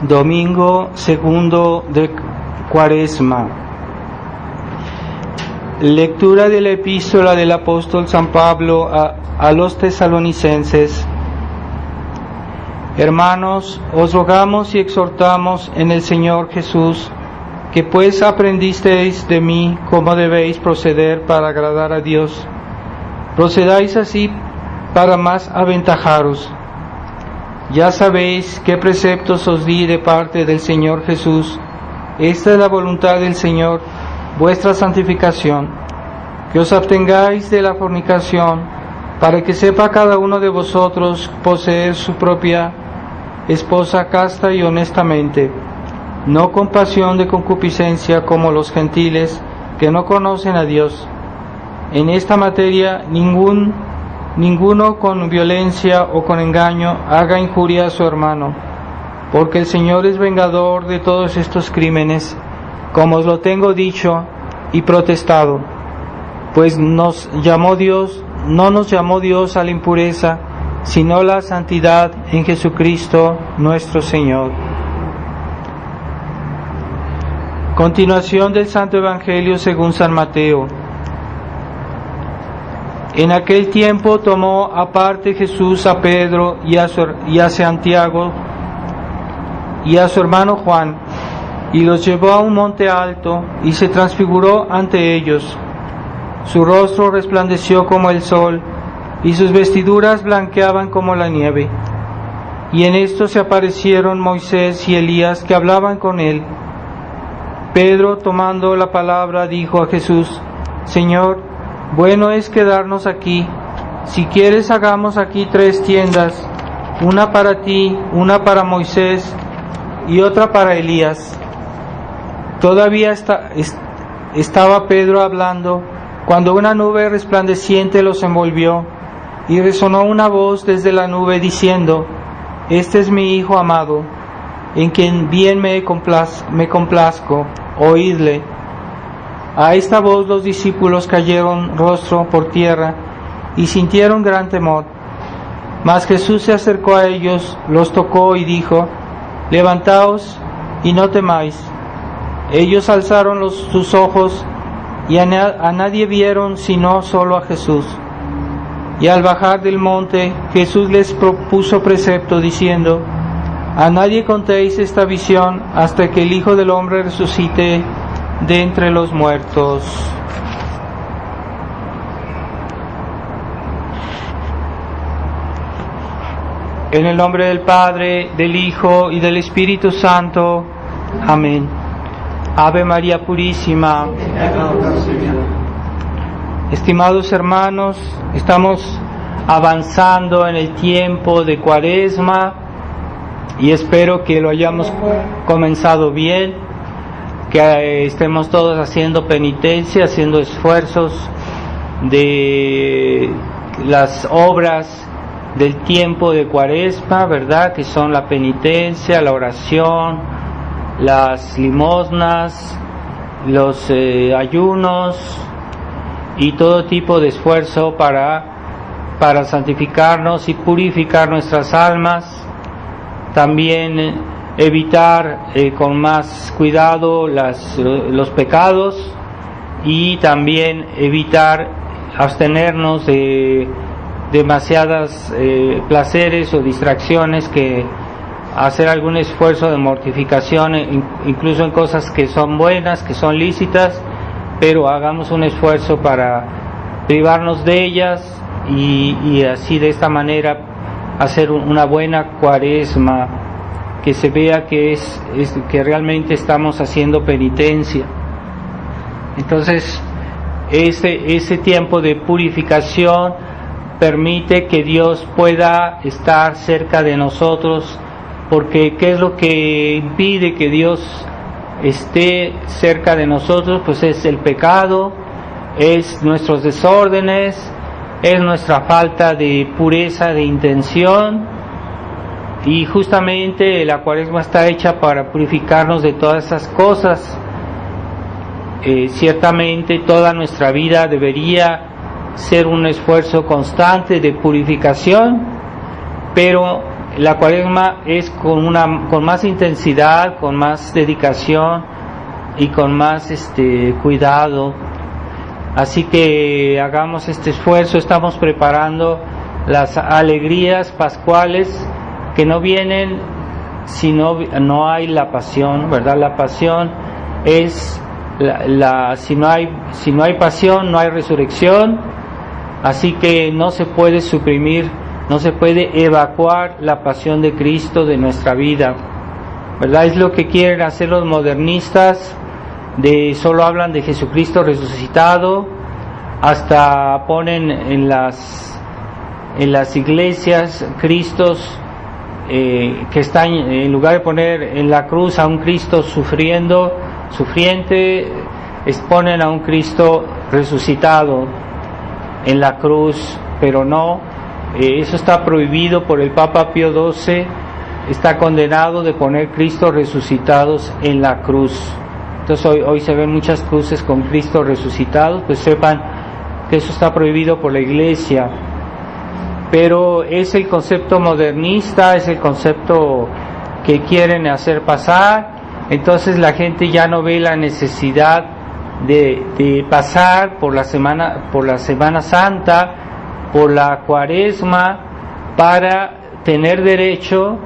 Domingo segundo de Cuaresma. Lectura de la epístola del apóstol San Pablo a los tesalonicenses. Hermanos, os rogamos y exhortamos en el Señor Jesús, que pues aprendisteis de mí cómo debéis proceder para agradar a Dios, procedáis así para más aventajaros. Ya sabéis qué preceptos os di de parte del Señor Jesús. Esta es la voluntad del Señor, vuestra santificación, que os abstengáis de la fornicación, para que sepa cada uno de vosotros poseer su propia esposa casta y honestamente, no con pasión de concupiscencia como los gentiles que no conocen a Dios. En esta materia ninguno con violencia o con engaño haga injuria a su hermano, porque el Señor es vengador de todos estos crímenes, como os lo tengo dicho y protestado. Pues no nos llamó Dios a la impureza, sino a la santidad en Jesucristo nuestro Señor. Continuación del Santo Evangelio según San Mateo. En aquel tiempo tomó aparte Jesús a Pedro y a Santiago y a su hermano Juan, y los llevó a un monte alto, y se transfiguró ante ellos. Su rostro resplandeció como el sol, y sus vestiduras blanqueaban como la nieve. Y en esto se aparecieron Moisés y Elías, que hablaban con él. Pedro, tomando la palabra, dijo a Jesús: Señor, bueno es quedarnos aquí. Si quieres, hagamos aquí 3 tiendas, una para ti, una para Moisés y otra para Elías. Todavía estaba Pedro hablando, cuando una nube resplandeciente los envolvió, y resonó una voz desde la nube diciendo: Este es mi Hijo amado, en quien bien me complazco, oídle. A esta voz los discípulos cayeron rostro por tierra y sintieron gran temor. Mas Jesús se acercó a ellos, los tocó y dijo: Levantaos y no temáis. Ellos alzaron sus ojos y a nadie vieron sino solo a Jesús. Y al bajar del monte, Jesús les propuso precepto diciendo: A nadie contéis esta visión hasta que el Hijo del Hombre resucite de entre los muertos. En el nombre del Padre, del Hijo y del Espíritu Santo. Amén. Ave María Purísima. Estimados hermanos, estamos avanzando en el tiempo de Cuaresma y espero que lo hayamos comenzado bien, que estemos todos haciendo penitencia, haciendo esfuerzos de las obras del tiempo de Cuaresma, ¿verdad? Que son la penitencia, la oración, las limosnas, los ayunos y todo tipo de esfuerzo para santificarnos y purificar nuestras almas. También evitar con más cuidado los pecados, y también evitar abstenernos de demasiadas placeres o distracciones, que hacer algún esfuerzo de mortificación, incluso en cosas que son buenas, que son lícitas, pero hagamos un esfuerzo para privarnos de ellas y así de esta manera hacer una buena Cuaresma, que se vea que que realmente estamos haciendo penitencia. Entonces, ese tiempo de purificación permite que Dios pueda estar cerca de nosotros, porque ¿qué es lo que impide que Dios esté cerca de nosotros? Pues es el pecado, es nuestros desórdenes, es nuestra falta de pureza de intención. Y justamente la Cuaresma está hecha para purificarnos de todas esas cosas. Ciertamente toda nuestra vida debería ser un esfuerzo constante de purificación, pero la Cuaresma es con más intensidad, con más dedicación y con más cuidado. Así que hagamos este esfuerzo. Estamos preparando las alegrías pascuales que no vienen si no hay la pasión, ¿verdad? La pasión es si no hay pasión, no hay resurrección. Así que no se puede suprimir, no se puede evacuar la pasión de Cristo de nuestra vida, ¿verdad? Es lo que quieren hacer los modernistas, solo hablan de Jesucristo resucitado, hasta ponen en las iglesias Cristos que están, en lugar de poner en la cruz a un Cristo sufriente, ponen a un Cristo resucitado en la cruz, pero no, eso está prohibido por el Papa Pío XII. Está condenado de poner Cristos resucitados en la cruz. Entonces hoy se ven muchas cruces con Cristo resucitados, pues sepan que eso está prohibido por la Iglesia. Pero es el concepto modernista, es el concepto que quieren hacer pasar. Entonces la gente ya no ve la necesidad de pasar por la Semana Santa, por la Cuaresma, para tener derecho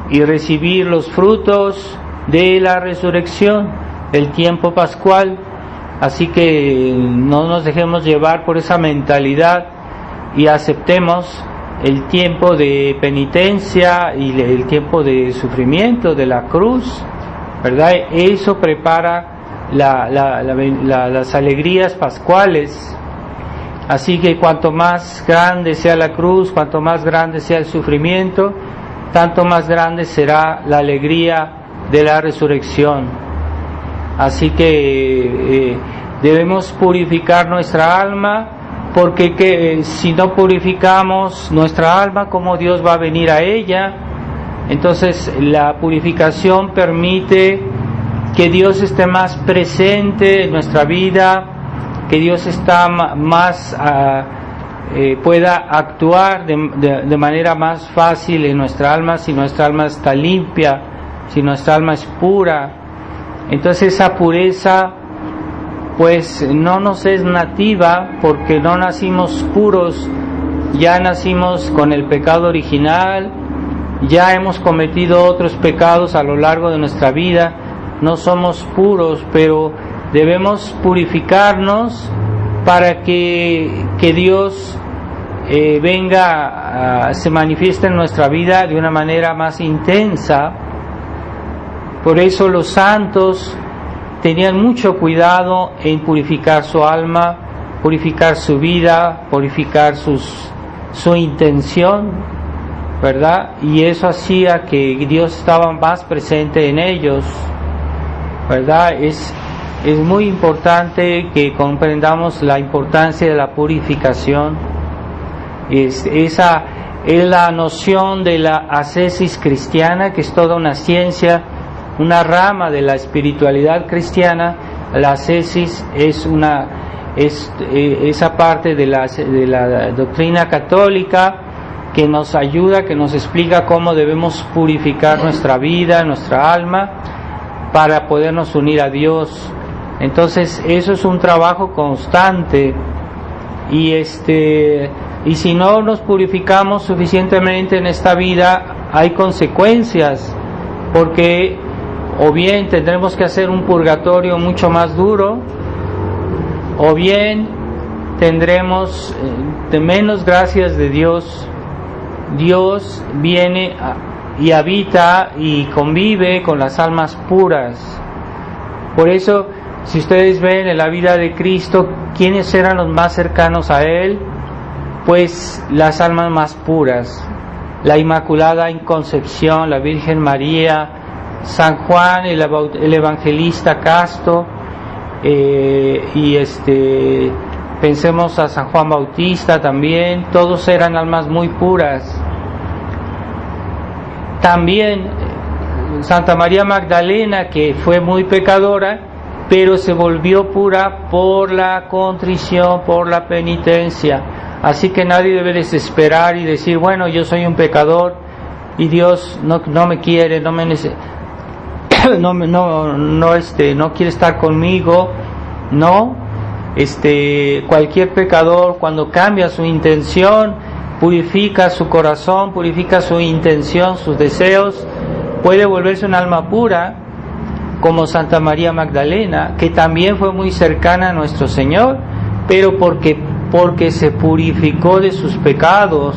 y recibir los frutos de la resurrección, el tiempo pascual. Así que no nos dejemos llevar por esa mentalidad y aceptemos el tiempo de penitencia y el tiempo de sufrimiento de la cruz, ¿verdad? Eso prepara las alegrías pascuales. Así que cuanto más grande sea la cruz, cuanto más grande sea el sufrimiento, tanto más grande será la alegría de la resurrección. Así que debemos purificar nuestra alma, porque si no purificamos nuestra alma, ¿cómo Dios va a venir a ella? Entonces la purificación permite que Dios esté más presente en nuestra vida, que Dios está pueda actuar de manera más fácil en nuestra alma, si nuestra alma está limpia, si nuestra alma es pura. Entonces esa pureza pues no nos es nativa, porque no nacimos puros, ya nacimos con el pecado original, ya hemos cometido otros pecados a lo largo de nuestra vida, no somos puros, pero debemos purificarnos para que Dios se manifieste en nuestra vida de una manera más intensa. Por eso los santos tenían mucho cuidado en purificar su alma, purificar su vida, purificar su intención, ¿verdad? Y eso hacía que Dios estaba más presente en ellos, ¿verdad? Es muy importante que comprendamos la importancia de la purificación. Esa es la noción de la ascesis cristiana, que es toda una ciencia, una rama de la espiritualidad cristiana. La ascesis es esa parte de la doctrina católica que nos ayuda, que nos explica cómo debemos purificar nuestra vida, nuestra alma, para podernos unir a Dios. Entonces eso es un trabajo constante, y si no nos purificamos suficientemente en esta vida, hay consecuencias, porque o bien tendremos que hacer un purgatorio mucho más duro, o bien tendremos de menos gracias de Dios. Dios viene y habita y convive con las almas puras. Por eso, si ustedes ven en la vida de Cristo, ¿quiénes eran los más cercanos a Él? Pues las almas más puras: la Inmaculada Concepción, la Virgen María, San Juan, el evangelista casto, pensemos a San Juan Bautista también. Todos eran almas muy puras. También Santa María Magdalena, que fue muy pecadora, pero se volvió pura por la contrición, por la penitencia. Así que nadie debe desesperar y decir, bueno, yo soy un pecador, y Dios no me quiere, no quiere estar conmigo. No, cualquier pecador, cuando cambia su intención, purifica su corazón, purifica su intención, sus deseos, puede volverse un alma pura, como Santa María Magdalena, que también fue muy cercana a nuestro Señor, pero porque se purificó de sus pecados.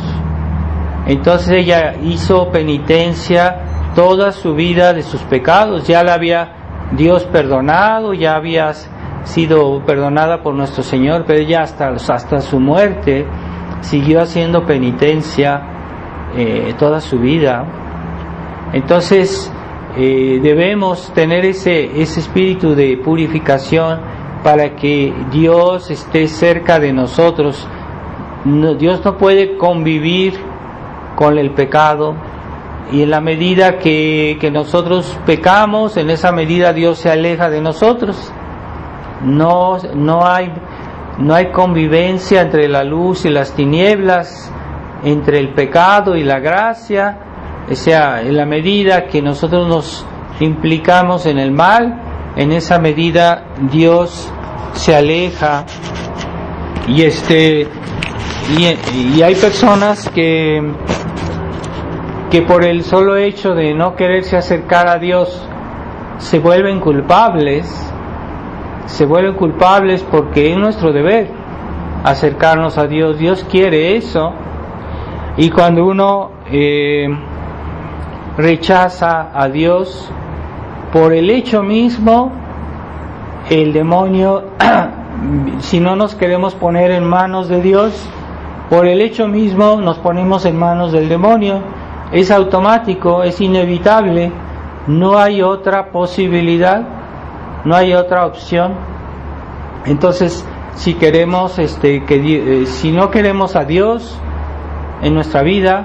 Entonces ella hizo penitencia toda su vida de sus pecados. Ya la había Dios perdonado, ya había sido perdonada por nuestro Señor, pero ella hasta su muerte siguió haciendo penitencia toda su vida. Entonces debemos tener ese espíritu de purificación para que Dios esté cerca de nosotros. Dios no puede convivir con el pecado, y en la medida que nosotros pecamos, en esa medida Dios se aleja de nosotros. No hay convivencia entre la luz y las tinieblas, entre el pecado y la gracia. O sea, en la medida que nosotros nos implicamos en el mal, en esa medida Dios se aleja. Y hay personas que por el solo hecho de no quererse acercar a Dios se vuelven culpables porque es nuestro deber acercarnos a Dios. Dios quiere eso, y cuando uno rechaza a Dios por el hecho mismo, el demonio, si no nos queremos poner en manos de Dios, por el hecho mismo nos ponemos en manos del demonio. Es automático, es inevitable, no hay otra posibilidad, no hay otra opción. Entonces, si queremos si no queremos a Dios en nuestra vida,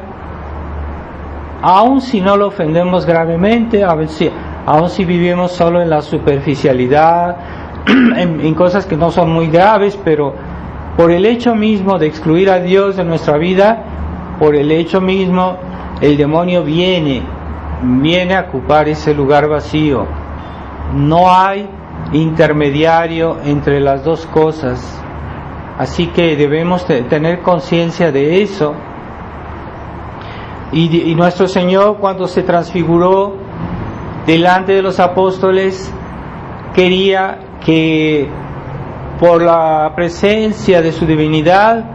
aun si no lo ofendemos gravemente, aun si vivimos solo en la superficialidad, en cosas que no son muy graves, pero por el hecho mismo de excluir a Dios de nuestra vida, por el hecho mismo, el demonio viene a ocupar ese lugar vacío. No hay intermediario entre las dos cosas. Así que debemos tener conciencia de eso. Y nuestro Señor, cuando se transfiguró delante de los apóstoles, quería que por la presencia de su divinidad,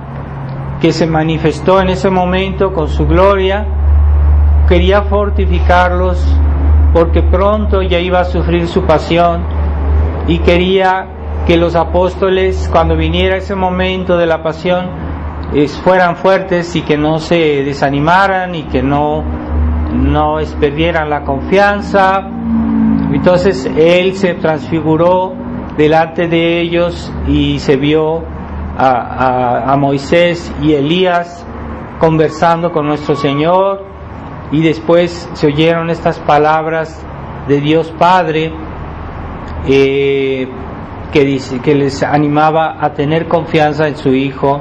que se manifestó en ese momento con su gloria, quería fortificarlos, porque pronto ya iba a sufrir su pasión, y quería que los apóstoles, cuando viniera ese momento de la pasión, fueran fuertes y que no se desanimaran y que no perdieran la confianza. Entonces Él se transfiguró delante de ellos y se vio a Moisés y Elías conversando con nuestro Señor, y después se oyeron estas palabras de Dios Padre que les animaba a tener confianza en su Hijo.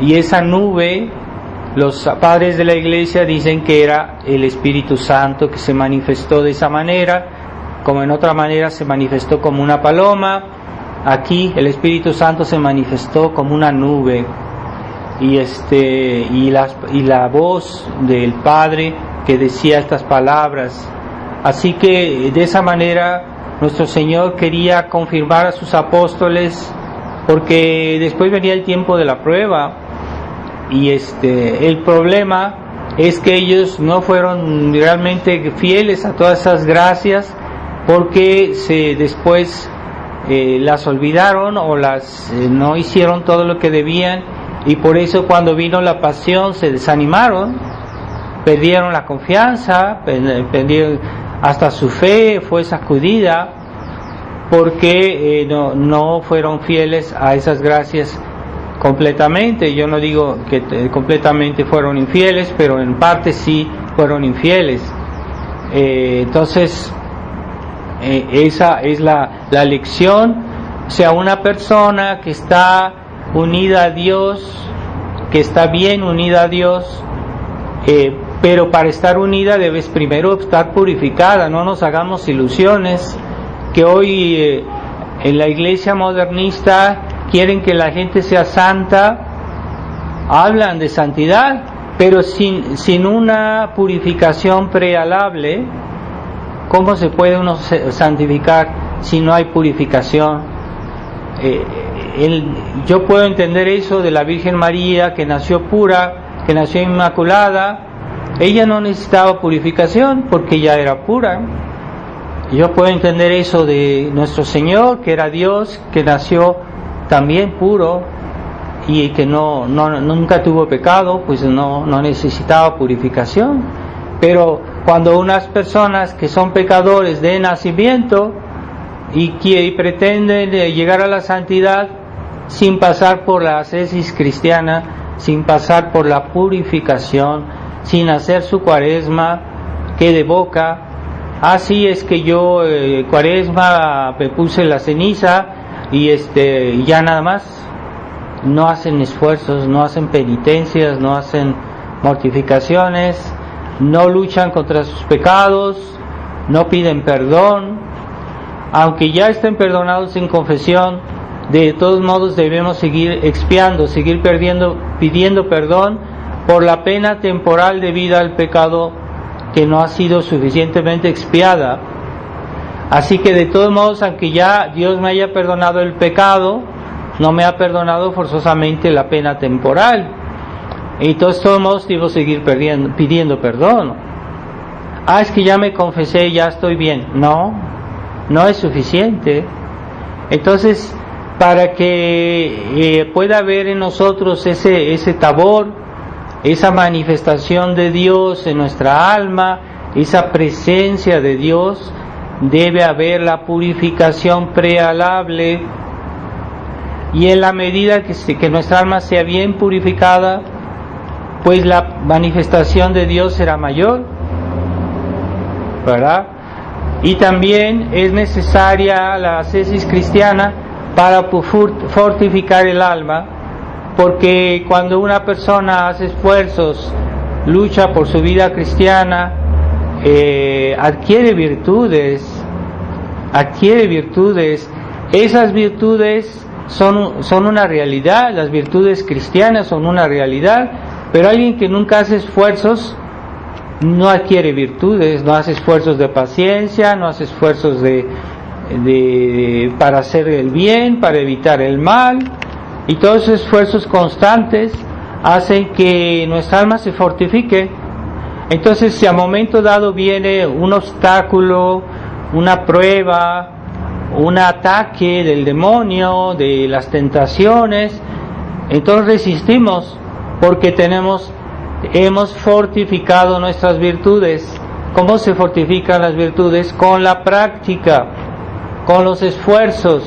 Y esa nube, los padres de la Iglesia dicen que era el Espíritu Santo, que se manifestó de esa manera, como en otra manera se manifestó como una paloma. Aquí el Espíritu Santo se manifestó como una nube, y la voz del Padre que decía estas palabras. Así que de esa manera nuestro Señor quería confirmar a sus apóstoles, porque después venía el tiempo de la prueba, y el problema es que ellos no fueron realmente fieles a todas esas gracias, porque después las olvidaron o no hicieron todo lo que debían, y por eso cuando vino la pasión se desanimaron, perdieron la confianza, perdieron hasta su fe, fue sacudida, porque no fueron fieles a esas gracias completamente. Yo no digo que completamente fueron infieles, pero en parte sí fueron infieles. Entonces esa es la lección. O sea, una persona que está unida a Dios, que está bien unida a Dios, pero para estar unida debes primero estar purificada. No nos hagamos ilusiones que hoy en la iglesia modernista quieren que la gente sea santa, hablan de santidad, pero sin una purificación prealable. ¿Cómo se puede uno santificar si no hay purificación? Yo puedo entender eso de la Virgen María, que nació pura, que nació inmaculada. Ella no necesitaba purificación porque ya era pura. Yo puedo entender eso de nuestro Señor, que era Dios, que nació también puro y que nunca tuvo pecado, pues no necesitaba purificación. Pero cuando unas personas que son pecadores de nacimiento y pretenden llegar a la santidad sin pasar por la ascesis cristiana, sin pasar por la purificación, sin hacer su cuaresma, que de boca, así es que yo cuaresma me puse la ceniza y ya nada más, no hacen esfuerzos, no hacen penitencias, no hacen mortificaciones, no luchan contra sus pecados, no piden perdón. Aunque ya estén perdonados en confesión, de todos modos debemos seguir expiando, seguir pidiendo perdón por la pena temporal debida al pecado que no ha sido suficientemente expiada. Así que de todos modos, aunque ya Dios me haya perdonado el pecado, no me ha perdonado forzosamente la pena temporal. Y de todos modos debo seguir pidiendo perdón. Es que ya me confesé, ya estoy bien. No es suficiente. Entonces, para que pueda haber en nosotros ese tabor, esa manifestación de Dios en nuestra alma, esa presencia de Dios, debe haber la purificación prealable. Y en la medida que nuestra alma sea bien purificada, pues la manifestación de Dios será mayor, ¿verdad? Y también es necesaria la ascesis cristiana para fortificar el alma, porque cuando una persona hace esfuerzos, lucha por su vida cristiana, adquiere virtudes. Esas virtudes son una realidad, las virtudes cristianas son una realidad, pero alguien que nunca hace esfuerzos no adquiere virtudes, no hace esfuerzos de paciencia, no hace esfuerzos para hacer el bien, para evitar el mal, y todos esos esfuerzos constantes hacen que nuestra alma se fortifique. Entonces, si a momento dado viene un obstáculo, una prueba, un ataque del demonio, de las tentaciones, entonces resistimos porque hemos fortificado nuestras virtudes. ¿Cómo se fortifican las virtudes? Con la práctica, con los esfuerzos.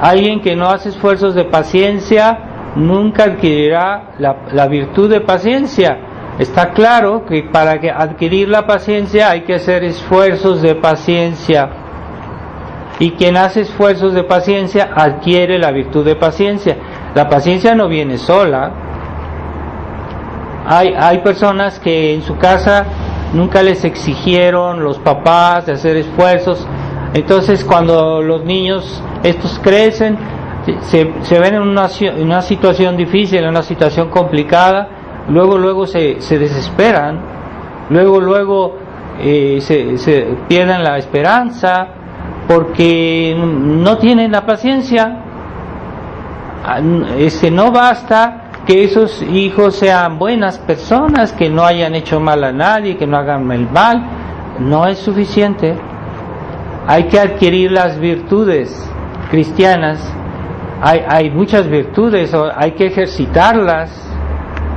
Alguien que no hace esfuerzos de paciencia nunca adquirirá la virtud de paciencia. Está claro que para adquirir la paciencia hay que hacer esfuerzos de paciencia. Y quien hace esfuerzos de paciencia adquiere la virtud de paciencia. La paciencia no viene sola. Hay personas que en su casa nunca les exigieron los papás de hacer esfuerzos. Entonces, cuando los niños estos crecen, se ven en una situación difícil, en una situación complicada, luego se desesperan, luego se pierden la esperanza porque no tienen la paciencia. No basta que esos hijos sean buenas personas, que no hayan hecho mal a nadie, que no hagan el mal, no es suficiente. Hay que adquirir las virtudes cristianas. Hay muchas virtudes, hay que ejercitarlas,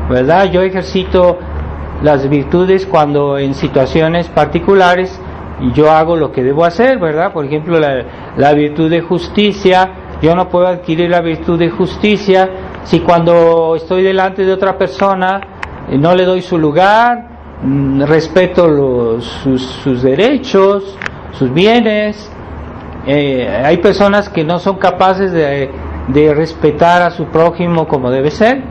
¿verdad? Yo ejercito las virtudes cuando en situaciones particulares yo hago lo que debo hacer, ¿verdad? Por ejemplo, la virtud de justicia. Yo no puedo adquirir la virtud de justicia si cuando estoy delante de otra persona no le doy su lugar, respeto sus derechos, sus bienes. Hay personas que no son capaces de respetar a su prójimo como debe ser.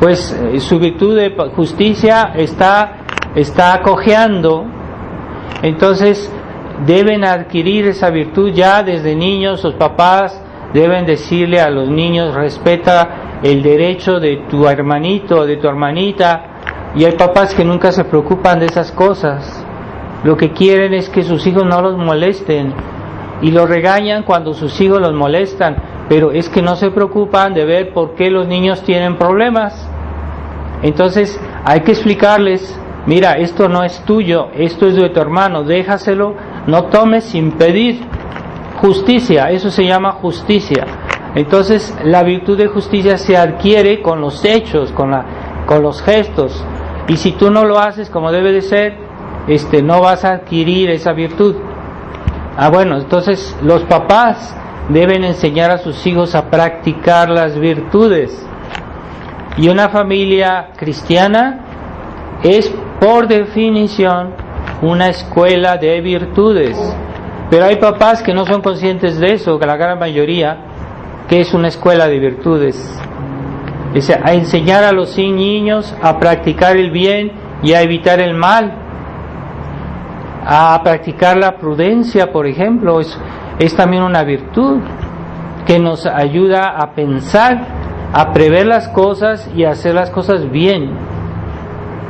pues su virtud de justicia está cojeando. Entonces deben adquirir esa virtud ya desde niños. Los papás deben decirle a los niños: respeta el derecho de tu hermanito, de tu hermanita. Y hay papás que nunca se preocupan de esas cosas. Lo que quieren es que sus hijos no los molesten, y los regañan cuando sus hijos los molestan, pero es que no se preocupan de ver por qué los niños tienen problemas. Entonces hay que explicarles: mira, esto no es tuyo, esto es de tu hermano, déjaselo, no tomes sin pedir. Justicia, eso se llama justicia. Entonces la virtud de justicia se adquiere con los hechos, con los gestos, y si tú no lo haces como debe de ser, no vas a adquirir esa virtud. Bueno, entonces los papás deben enseñar a sus hijos a practicar las virtudes. Y una familia cristiana es, por definición, una escuela de virtudes. Pero hay papás que no son conscientes de eso, que la gran mayoría, que es una escuela de virtudes. Es a enseñar a los niños a practicar el bien y a evitar el mal. A practicar la prudencia, por ejemplo, es también una virtud que nos ayuda a pensar, a prever las cosas y a hacer las cosas bien.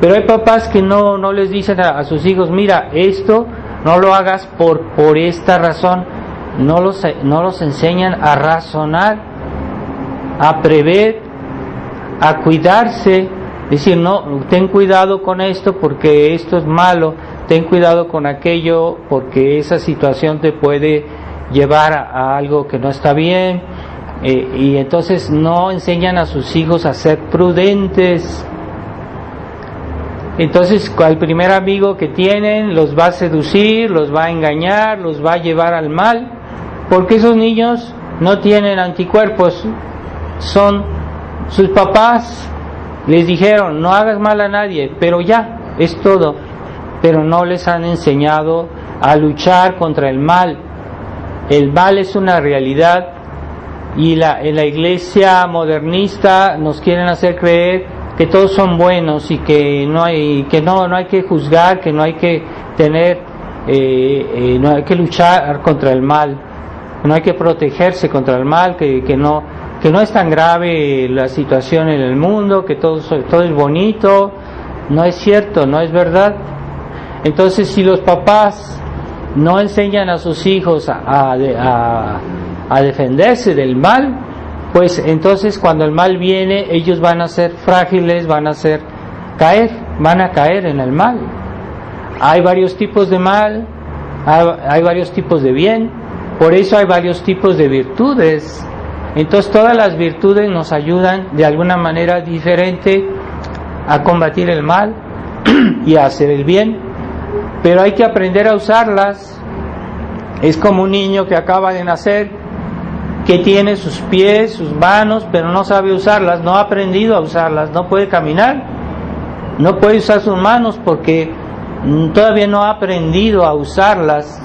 Pero hay papás que no les dicen a sus hijos: mira, esto no lo hagas por esta razón. No los enseñan a razonar, a prever, a cuidarse. Decir: no, ten cuidado con esto porque esto es malo, ten cuidado con aquello porque esa situación te puede llevar a algo que no está bien. Y entonces no enseñan a sus hijos a ser prudentes. Entonces al primer amigo que tienen los va a seducir, los va a engañar, los va a llevar al mal, porque esos niños no tienen anticuerpos. Sus papás les dijeron: no hagas mal a nadie, pero ya, es todo. Pero no les han enseñado a luchar contra el mal. El mal es una realidad, y en la iglesia modernista nos quieren hacer creer que todos son buenos y que no hay que juzgar, que no hay que no hay que luchar contra el mal, no hay que protegerse contra el mal, que no es tan grave la situación en el mundo, que todo es bonito. No es cierto, no es verdad. Entonces, si los papás no enseñan a sus hijos a defenderse del mal, pues entonces cuando el mal viene, ellos van a ser frágiles, van a caer en el mal. Hay varios tipos de mal, hay varios tipos de bien, por eso hay varios tipos de virtudes. Entonces todas las virtudes nos ayudan de alguna manera diferente a combatir el mal y a hacer el bien, pero hay que aprender a usarlas. Es como un niño que acaba de nacer, que tiene sus pies, sus manos, pero no sabe usarlas, no ha aprendido a usarlas, no puede caminar, no puede usar sus manos porque todavía no ha aprendido a usarlas.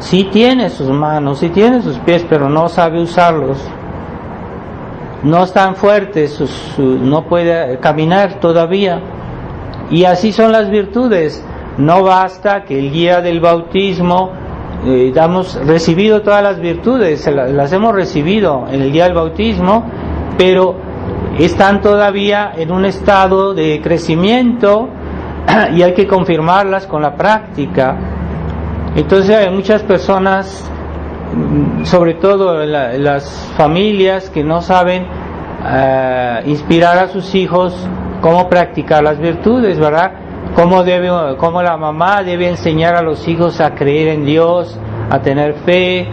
Sí tiene sus manos, sí tiene sus pies, pero no sabe usarlos. No están fuertes, no puede caminar todavía. Y así son las virtudes. No basta que el día del bautismo hemos recibido todas las virtudes, las hemos recibido en el día del bautismo, pero están todavía en un estado de crecimiento y hay que confirmarlas con la práctica. Entonces hay muchas personas, sobre todo las familias, que no saben inspirar a sus hijos cómo practicar las virtudes, ¿verdad? Cómo la mamá debe enseñar a los hijos a creer en Dios, a tener fe,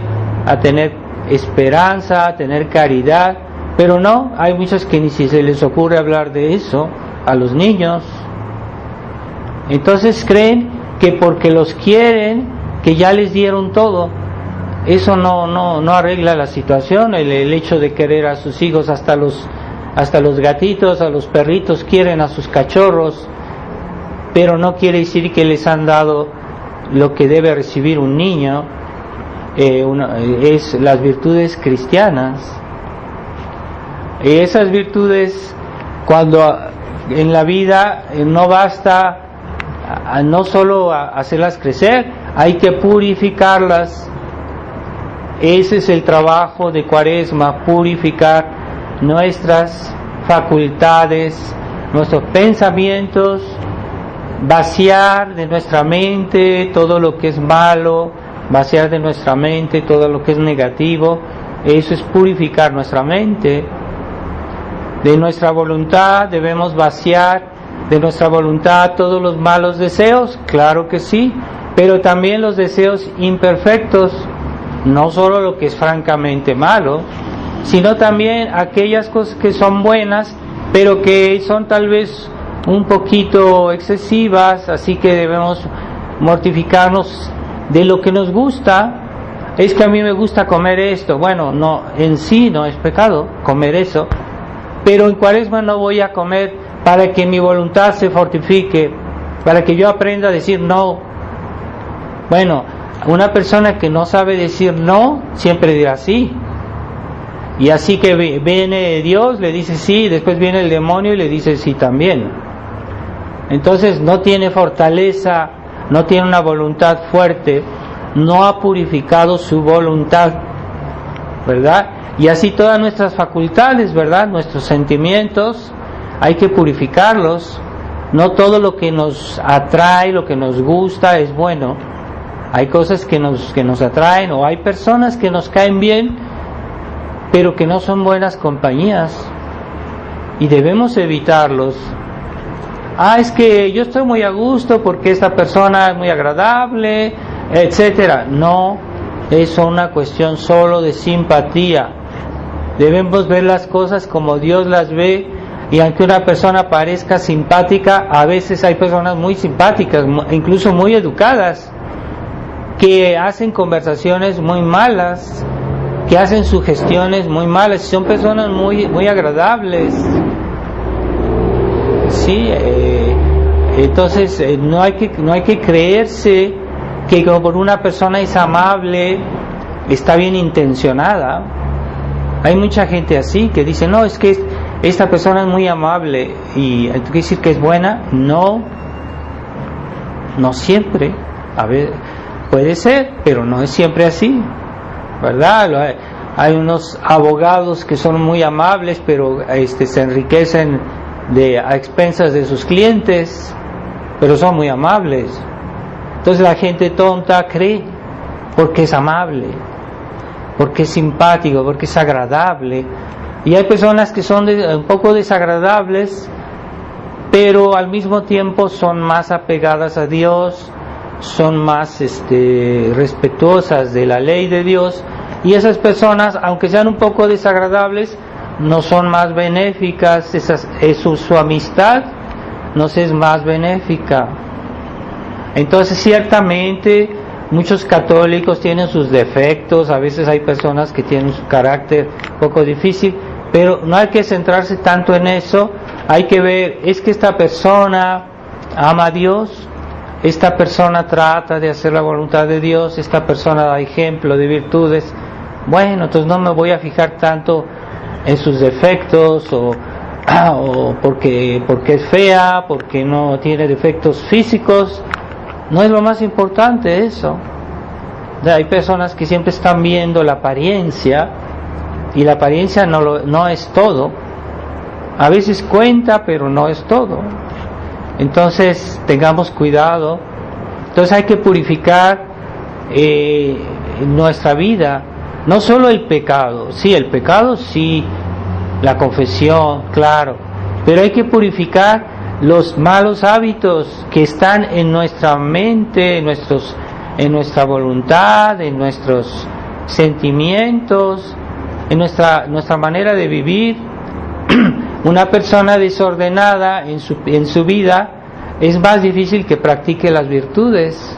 a tener esperanza, a tener caridad. Pero no, hay muchos que ni si se les ocurre hablar de eso a los niños. Entonces creen que porque los quieren, que ya les dieron todo. Eso no arregla la situación. El hecho de querer a sus hijos, hasta los gatitos, a los perritos quieren a sus cachorros, pero no quiere decir que les han dado lo que debe recibir un niño. Es las virtudes cristianas. Esas virtudes cuando en la vida no basta no solo hacerlas crecer, hay que purificarlas. Ese es el trabajo de Cuaresma, purificar nuestras facultades, nuestros pensamientos, vaciar de nuestra mente todo lo que es malo, vaciar de nuestra mente todo lo que es negativo. Eso es purificar nuestra mente. De nuestra voluntad debemos vaciar de nuestra voluntad todos los malos deseos, claro que sí, pero también los deseos imperfectos, no solo lo que es francamente malo, sino también aquellas cosas que son buenas, pero que son tal vez un poquito excesivas, así que debemos mortificarnos de lo que nos gusta. Es que a mí me gusta comer esto, bueno, no, en sí no es pecado comer eso, pero en Cuaresma no voy a comer para que mi voluntad se fortifique, para que yo aprenda a decir no. Bueno, una persona que no sabe decir no, siempre dirá sí. Y así que viene Dios, le dice sí, después viene el demonio y le dice sí también. Entonces no tiene fortaleza, no tiene una voluntad fuerte, no ha purificado su voluntad, ¿verdad? Y así todas nuestras facultades, ¿verdad? Nuestros sentimientos, hay que purificarlos. No todo lo que nos atrae, lo que nos gusta es bueno. Hay cosas que nos atraen, o hay personas que nos caen bien, pero que no son buenas compañías, y debemos evitarlos. Es que yo estoy muy a gusto porque esta persona es muy agradable, etcétera. No, es una cuestión solo de simpatía. Debemos ver las cosas como Dios las ve, y aunque una persona parezca simpática, a veces hay personas muy simpáticas, incluso muy educadas, que hacen conversaciones muy malas, que hacen sugestiones muy malas, son personas muy agradables. Sí, entonces no hay que creerse que como por una persona es amable, está bien intencionada. Hay mucha gente así que dice, no, es que esta persona es muy amable, y ¿quiere decir que es buena? No siempre. A ver, puede ser, pero no es siempre así, ¿verdad? Hay unos abogados que son muy amables, pero se enriquecen a expensas de sus clientes, pero son muy amables. Entonces la gente tonta cree porque es amable, porque es simpático, porque es agradable. Y hay personas que son un poco desagradables, pero al mismo tiempo son más apegadas a Dios, son más respetuosas de la ley de Dios, y esas personas, aunque sean un poco desagradables, no son más benéficas. Su amistad nos es más benéfica. Entonces ciertamente muchos católicos tienen sus defectos, a veces hay personas que tienen su carácter un poco difícil, pero no hay que centrarse tanto en eso. Hay que ver, es que esta persona ama a Dios, esta persona trata de hacer la voluntad de Dios, esta persona da ejemplo de virtudes. Bueno, entonces no me voy a fijar tanto en sus defectos, o porque es fea, porque no tiene defectos físicos. No es lo más importante eso. Hay personas que siempre están viendo la apariencia, y la apariencia no es todo. A veces cuenta, pero no es todo. Entonces tengamos cuidado. Entonces hay que purificar nuestra vida, no solo el pecado. Sí, el pecado sí, la confesión, claro, pero hay que purificar los malos hábitos que están en nuestra mente, en nuestra voluntad, en nuestros sentimientos, en nuestra manera de vivir. Una persona desordenada en su vida es más difícil que practique las virtudes,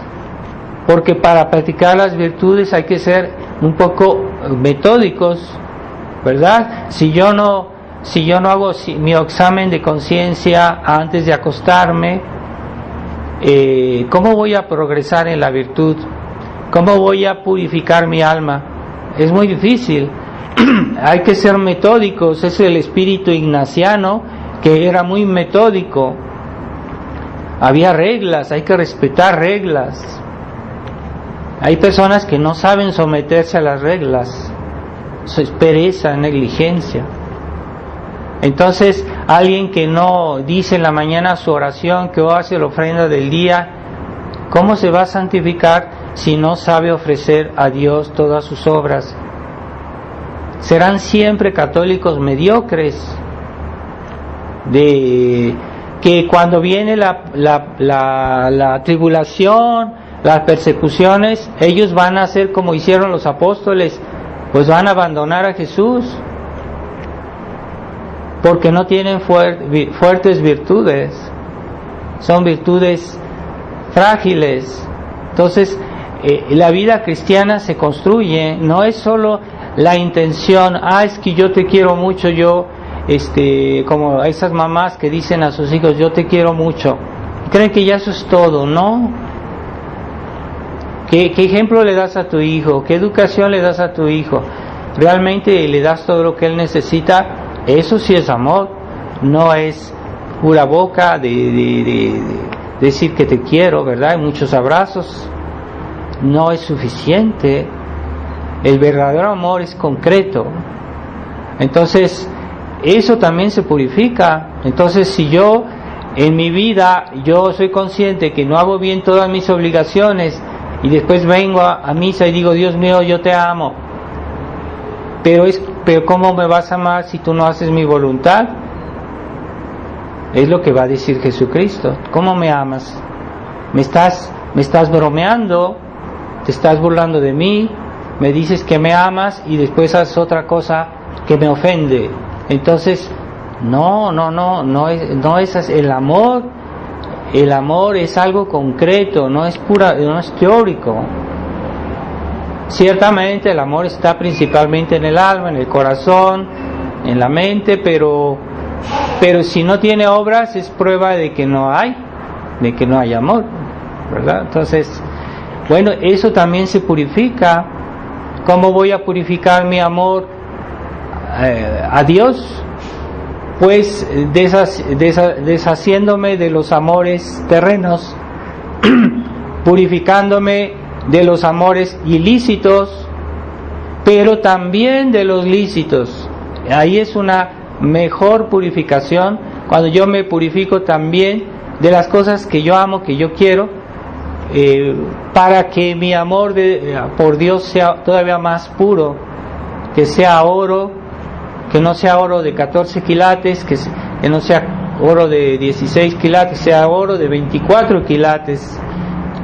porque para practicar las virtudes hay que ser un poco metódicos, ¿verdad? Si yo no hago mi examen de conciencia antes de acostarme, ¿cómo voy a progresar en la virtud? ¿Cómo voy a purificar mi alma? Es muy difícil. Hay que ser metódicos. Es el espíritu ignaciano que era muy metódico. Había reglas, hay que respetar reglas. Hay personas que no saben someterse a las reglas, eso es pereza, negligencia. Entonces, alguien que no dice en la mañana su oración, que hace la ofrenda del día, ¿cómo se va a santificar si no sabe ofrecer a Dios todas sus obras? Serán siempre católicos mediocres, de que cuando viene la tribulación, las persecuciones, ellos van a hacer como hicieron los apóstoles, pues van a abandonar a Jesús, porque no tienen fuertes virtudes, son virtudes frágiles. Entonces, la vida cristiana se construye, no es solo la intención, es que yo te quiero mucho, yo, como esas mamás que dicen a sus hijos, yo te quiero mucho, creen que ya eso es todo, ¿no? ¿Qué ejemplo le das a tu hijo? ¿Qué educación le das a tu hijo? ¿Realmente le das todo lo que él necesita? Eso sí es amor, no es pura boca de decir que te quiero, ¿verdad? Hay muchos abrazos, no es suficiente. El verdadero amor es concreto. Entonces, eso también se purifica. Entonces, si yo en mi vida yo soy consciente que no hago bien todas mis obligaciones y después vengo a misa y digo, Dios mío, yo te amo, pero ¿cómo me vas a amar si tú no haces mi voluntad? Es lo que va a decir Jesucristo. ¿Cómo me amas? ¿Me estás bromeando? ¿Te estás burlando de mí? Me dices que me amas y después haces otra cosa que me ofende. Entonces, no es el amor. El amor es algo concreto, no es teórico. Ciertamente el amor está principalmente en el alma, en el corazón, en la mente, pero si no tiene obras es prueba de que no hay amor, ¿verdad? Entonces, bueno, eso también se purifica. ¿Cómo voy a purificar mi amor a Dios? Pues deshaciéndome de los amores terrenos, purificándome de los amores ilícitos, pero también de los lícitos. Ahí es una mejor purificación, cuando yo me purifico también de las cosas que yo amo, que yo quiero, para que mi amor por Dios sea todavía más puro, que sea oro, que no sea oro de 14 quilates, que no sea oro de 16 quilates, sea oro de 24 quilates.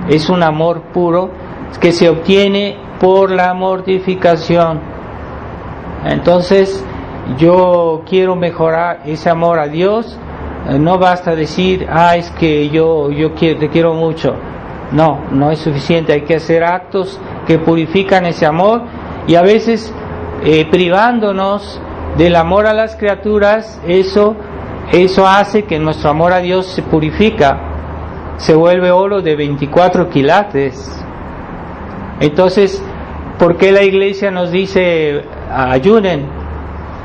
Es un amor puro que se obtiene por la mortificación. Entonces, yo quiero mejorar ese amor a Dios. No basta decir, es que yo te quiero mucho. No es suficiente. Hay que hacer actos que purifican ese amor, y a veces privándonos del amor a las criaturas, eso hace que nuestro amor a Dios se purifica, se vuelve oro de 24 quilates. Entonces, ¿por qué la Iglesia nos dice ayunen?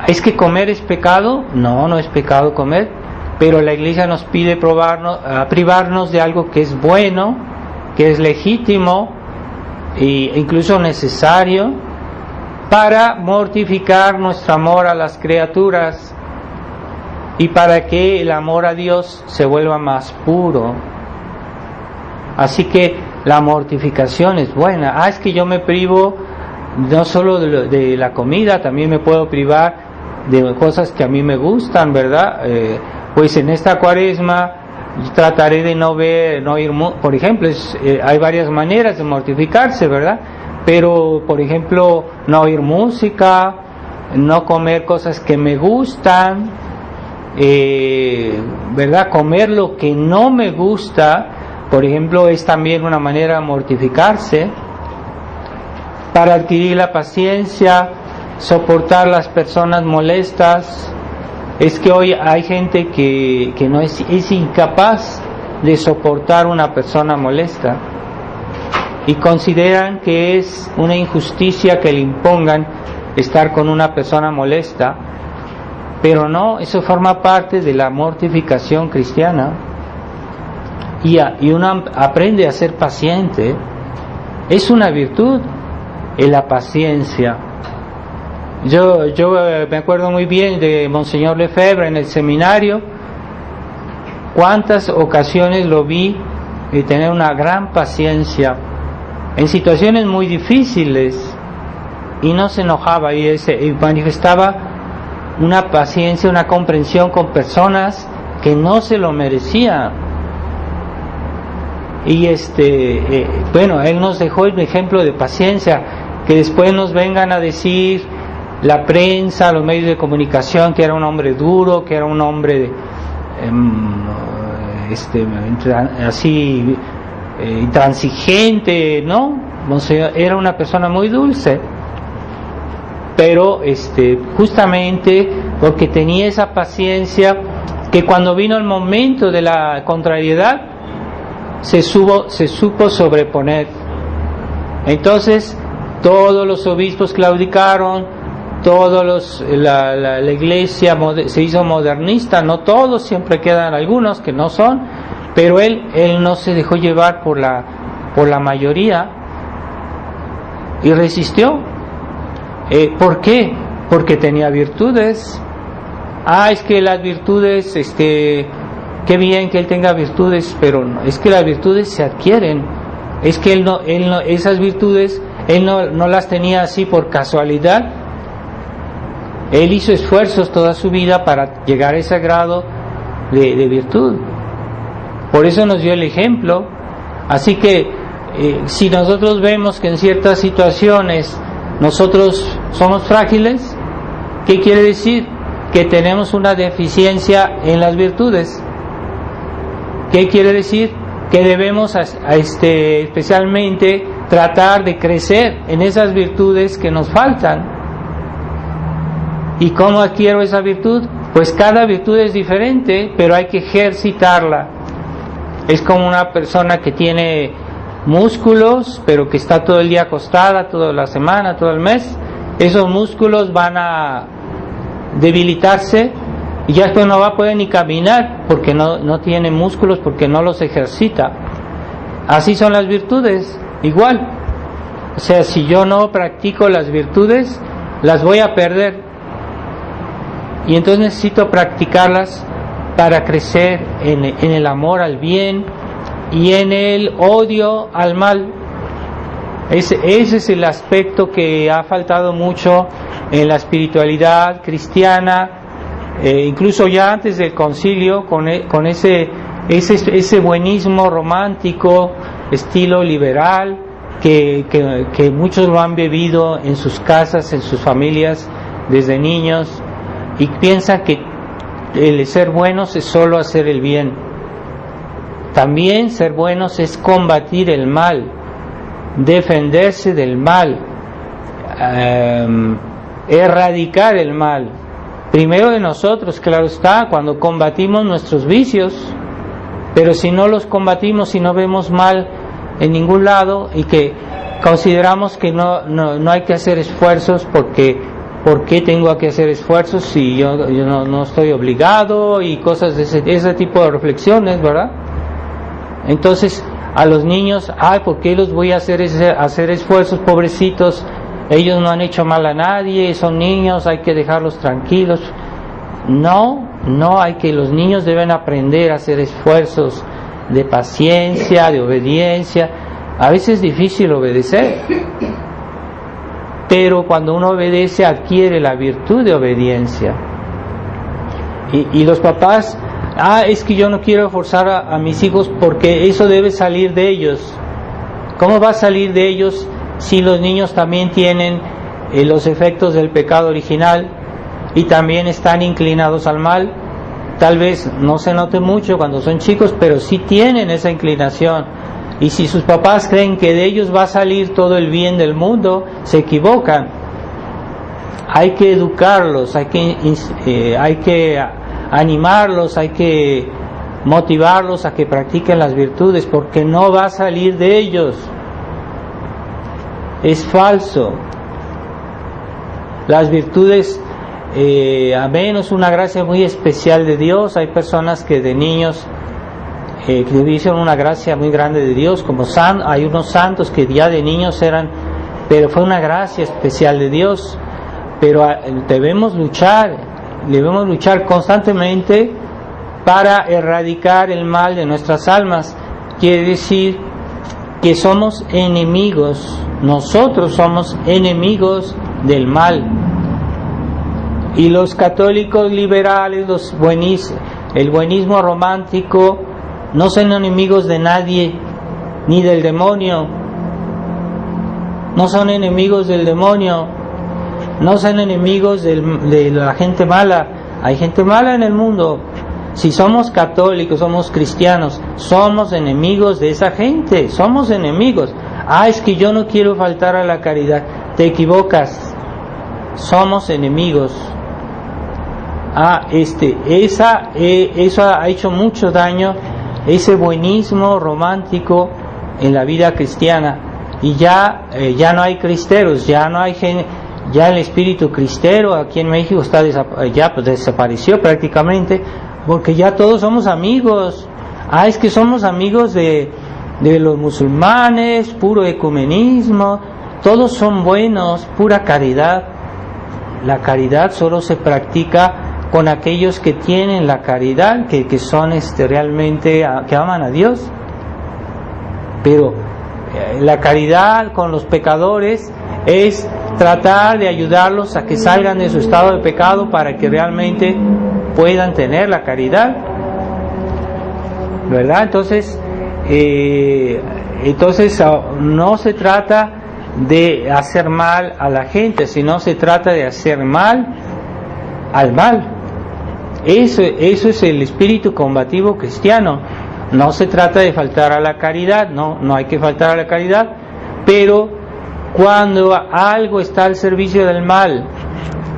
¿Es que comer es pecado? No es pecado comer, pero la Iglesia nos pide privarnos de algo que es bueno, que es legítimo e incluso necesario, para mortificar nuestro amor a las criaturas y para que el amor a Dios se vuelva más puro. Así que la mortificación es buena. Es que yo me privo no solo de la comida, también me puedo privar de cosas que a mí me gustan, ¿verdad? Pues en esta Cuaresma trataré de no ir, por ejemplo, hay varias maneras de mortificarse, ¿verdad? Pero, por ejemplo, no oír música, no comer cosas que me gustan, ¿verdad? Comer lo que no me gusta, por ejemplo, es también una manera de mortificarse. Para adquirir la paciencia, soportar las personas molestas. Es que hoy hay gente que no es incapaz de soportar una persona molesta, y consideran que es una injusticia que le impongan estar con una persona molesta. Pero no, eso forma parte de la mortificación cristiana. Y uno aprende a ser paciente. Es una virtud en la paciencia. Yo me acuerdo muy bien de Monseñor Lefebvre en el seminario. Cuántas ocasiones lo vi de tener una gran paciencia en situaciones muy difíciles, y no se enojaba y manifestaba una paciencia, una comprensión con personas que no se lo merecían. Y bueno, él nos dejó el ejemplo de paciencia. Que después nos vengan a decir la prensa, los medios de comunicación, que era un hombre duro, que era un hombre así intransigente, ¿no? Era una persona muy dulce, pero justamente porque tenía esa paciencia, que cuando vino el momento de la contrariedad se supo sobreponer. Entonces todos los obispos claudicaron, la iglesia se hizo modernista. No todos, siempre quedan algunos que no son, pero él no se dejó llevar por la mayoría y resistió. ¿Por qué? Porque tenía virtudes. Es que las virtudes, qué bien que él tenga virtudes, pero no, es que las virtudes se adquieren. Es que él no, esas virtudes él no las tenía así por casualidad. Él hizo esfuerzos toda su vida para llegar a ese grado de virtud. Por eso nos dio el ejemplo. Así que si nosotros vemos que en ciertas situaciones nosotros somos frágiles, ¿qué quiere decir? Que tenemos una deficiencia en las virtudes. ¿Qué quiere decir? Que debemos especialmente tratar de crecer en esas virtudes que nos faltan. ¿Y cómo adquiero esa virtud? Pues cada virtud es diferente, pero hay que ejercitarla. Es como una persona que tiene músculos, pero que está todo el día acostada, toda la semana, todo el mes. Esos músculos van a debilitarse y ya después no va a poder ni caminar porque no tiene músculos, porque no los ejercita. Así son las virtudes, igual. O sea, si yo no practico las virtudes, las voy a perder. Y entonces necesito practicarlas para crecer en el amor al bien y en el odio al mal. Ese es el aspecto que ha faltado mucho en la espiritualidad cristiana, incluso ya antes del concilio, con ese buenismo romántico, estilo liberal, que muchos lo han bebido en sus casas, en sus familias, desde niños, y piensan que el ser buenos es solo hacer el bien. También ser buenos es combatir el mal, defenderse del mal, erradicar el mal. Primero de nosotros, claro está, cuando combatimos nuestros vicios, pero si no los combatimos, si no vemos mal en ningún lado y que consideramos que no hay que hacer esfuerzos porque ¿por qué tengo que hacer esfuerzos si yo no estoy obligado? Y cosas de ese tipo de reflexiones, ¿verdad? Entonces a los niños, ¿por qué los voy a hacer esfuerzos, pobrecitos? Ellos no han hecho mal a nadie, son niños, hay que dejarlos tranquilos. No, los niños deben aprender a hacer esfuerzos de paciencia, de obediencia. A veces es difícil obedecer, pero cuando uno obedece adquiere la virtud de obediencia. Y los papás, es que yo no quiero forzar a mis hijos porque eso debe salir de ellos. ¿Cómo va a salir de ellos si los niños también tienen los efectos del pecado original y también están inclinados al mal? Tal vez no se note mucho cuando son chicos, pero sí tienen esa inclinación. Y si sus papás creen que de ellos va a salir todo el bien del mundo, se equivocan. Hay que educarlos, hay que animarlos, hay que motivarlos a que practiquen las virtudes, porque no va a salir de ellos. Es falso. Las virtudes amén, es una gracia muy especial de Dios. Hay personas que de niños que vivieron una gracia muy grande de Dios, como hay unos santos que ya de niños pero fue una gracia especial de Dios. Pero debemos luchar constantemente para erradicar el mal de nuestras almas. Quiere decir que somos enemigos, nosotros somos enemigos del mal. Y los católicos liberales, el buenismo romántico, no son enemigos de nadie, ni del demonio. No son enemigos del demonio, no son enemigos de la gente mala. Hay gente mala en el mundo. Si somos católicos, somos cristianos, somos enemigos de esa gente, somos enemigos. Es que yo no quiero faltar a la caridad. Te equivocas, somos enemigos. Eso ha hecho mucho daño, ese buenismo romántico en la vida cristiana. Y ya no hay cristeros, ya no hay gente. Ya el espíritu cristero aquí en México desapareció prácticamente, porque ya todos somos amigos. Es que somos amigos de los musulmanes, puro ecumenismo, todos son buenos, pura caridad. La caridad solo se practica con aquellos que tienen la caridad, que son realmente, que aman a Dios. Pero la caridad con los pecadores es tratar de ayudarlos a que salgan de su estado de pecado para que realmente puedan tener la caridad, ¿verdad? Entonces no se trata de hacer mal a la gente, sino se trata de hacer mal al mal. Eso es el espíritu combativo cristiano. No se trata de faltar a la caridad, no hay que faltar a la caridad, pero cuando algo está al servicio del mal,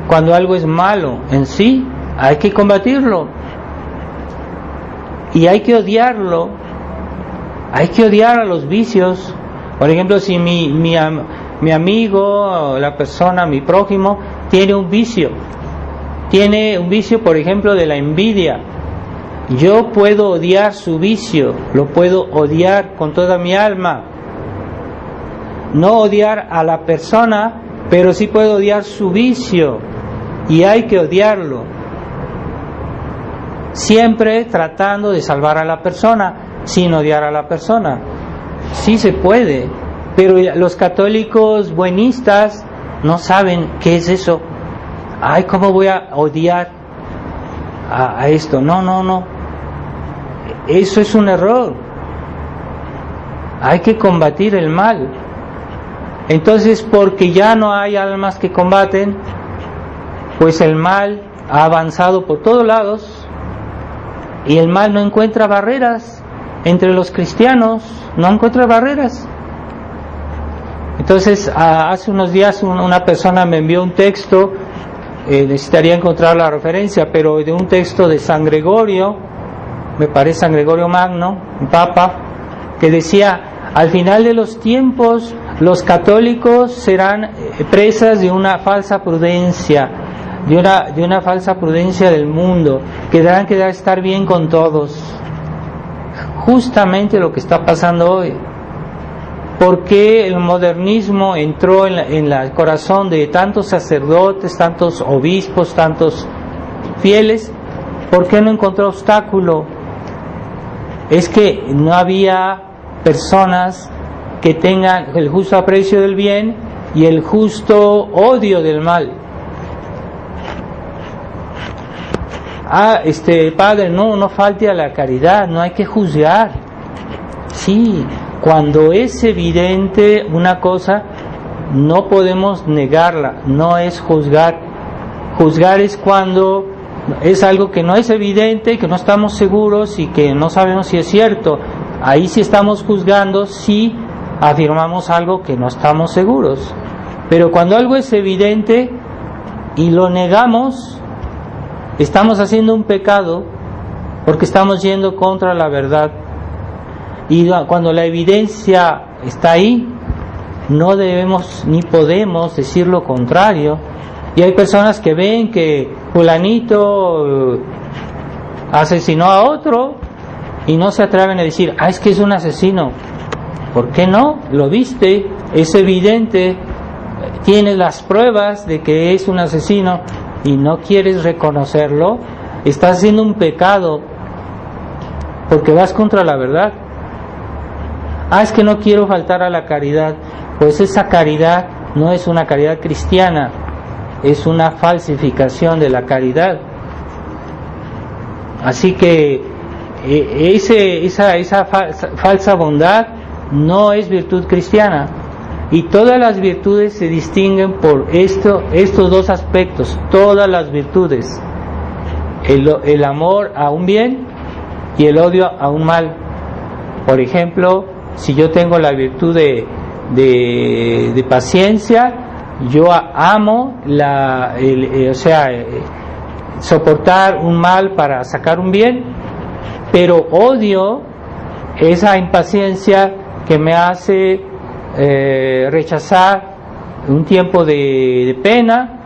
cuando algo es malo en sí, hay que combatirlo y hay que odiarlo. Hay que odiar a los vicios. Por ejemplo, si mi amigo, la persona, mi prójimo, tiene un vicio, por ejemplo, de la envidia, yo puedo odiar su vicio, lo puedo odiar con toda mi alma. No odiar a la persona, pero sí puedo odiar su vicio, y hay que odiarlo, siempre tratando de salvar a la persona, sin odiar a la persona. Sí se puede, pero los católicos buenistas no saben qué es eso. ¿Cómo voy a odiar a esto? No, eso es un error. Hay que combatir el mal. Entonces, porque ya no hay almas que combaten, pues el mal ha avanzado por todos lados y el mal no encuentra barreras entre los cristianos, no encuentra barreras. Entonces, hace unos días una persona me envió un texto, necesitaría encontrar la referencia, pero de un texto de San Gregorio, me parece San Gregorio Magno, un papa, que decía: al final de los tiempos, los católicos serán presas de una falsa prudencia, de una falsa prudencia del mundo, que tendrán que estar bien con todos. Justamente lo que está pasando hoy. ¿Por qué el modernismo entró en el corazón de tantos sacerdotes, tantos obispos, tantos fieles? ¿Por qué no encontró obstáculo? Es que no había personas que tengan el justo aprecio del bien y el justo odio del mal. Padre, no falte a la caridad, no hay que juzgar. Sí, cuando es evidente una cosa, no podemos negarla, no es juzgar. Juzgar es cuando es algo que no es evidente, que no estamos seguros y que no sabemos si es cierto. Ahí sí estamos juzgando si afirmamos algo que no estamos seguros. Pero cuando algo es evidente y lo negamos, estamos haciendo un pecado porque estamos yendo contra la verdad. Y cuando la evidencia está ahí, no debemos ni podemos decir lo contrario. Y hay personas que ven que fulanito asesinó a otro y no se atreven a decir, es que es un asesino. ¿Por qué no? Lo viste, es evidente, tienes las pruebas de que es un asesino y no quieres reconocerlo. Estás haciendo un pecado porque vas contra la verdad. Es que no quiero faltar a la caridad. Pues esa caridad no es una caridad cristiana, es una falsificación de la caridad. Así que esa falsa bondad no es virtud cristiana. Y todas las virtudes se distinguen por estos dos aspectos. Todas las virtudes: el amor a un bien y el odio a un mal. Por ejemplo, si yo tengo la virtud de paciencia, yo amo soportar un mal para sacar un bien, pero odio esa impaciencia que me hace rechazar un tiempo de pena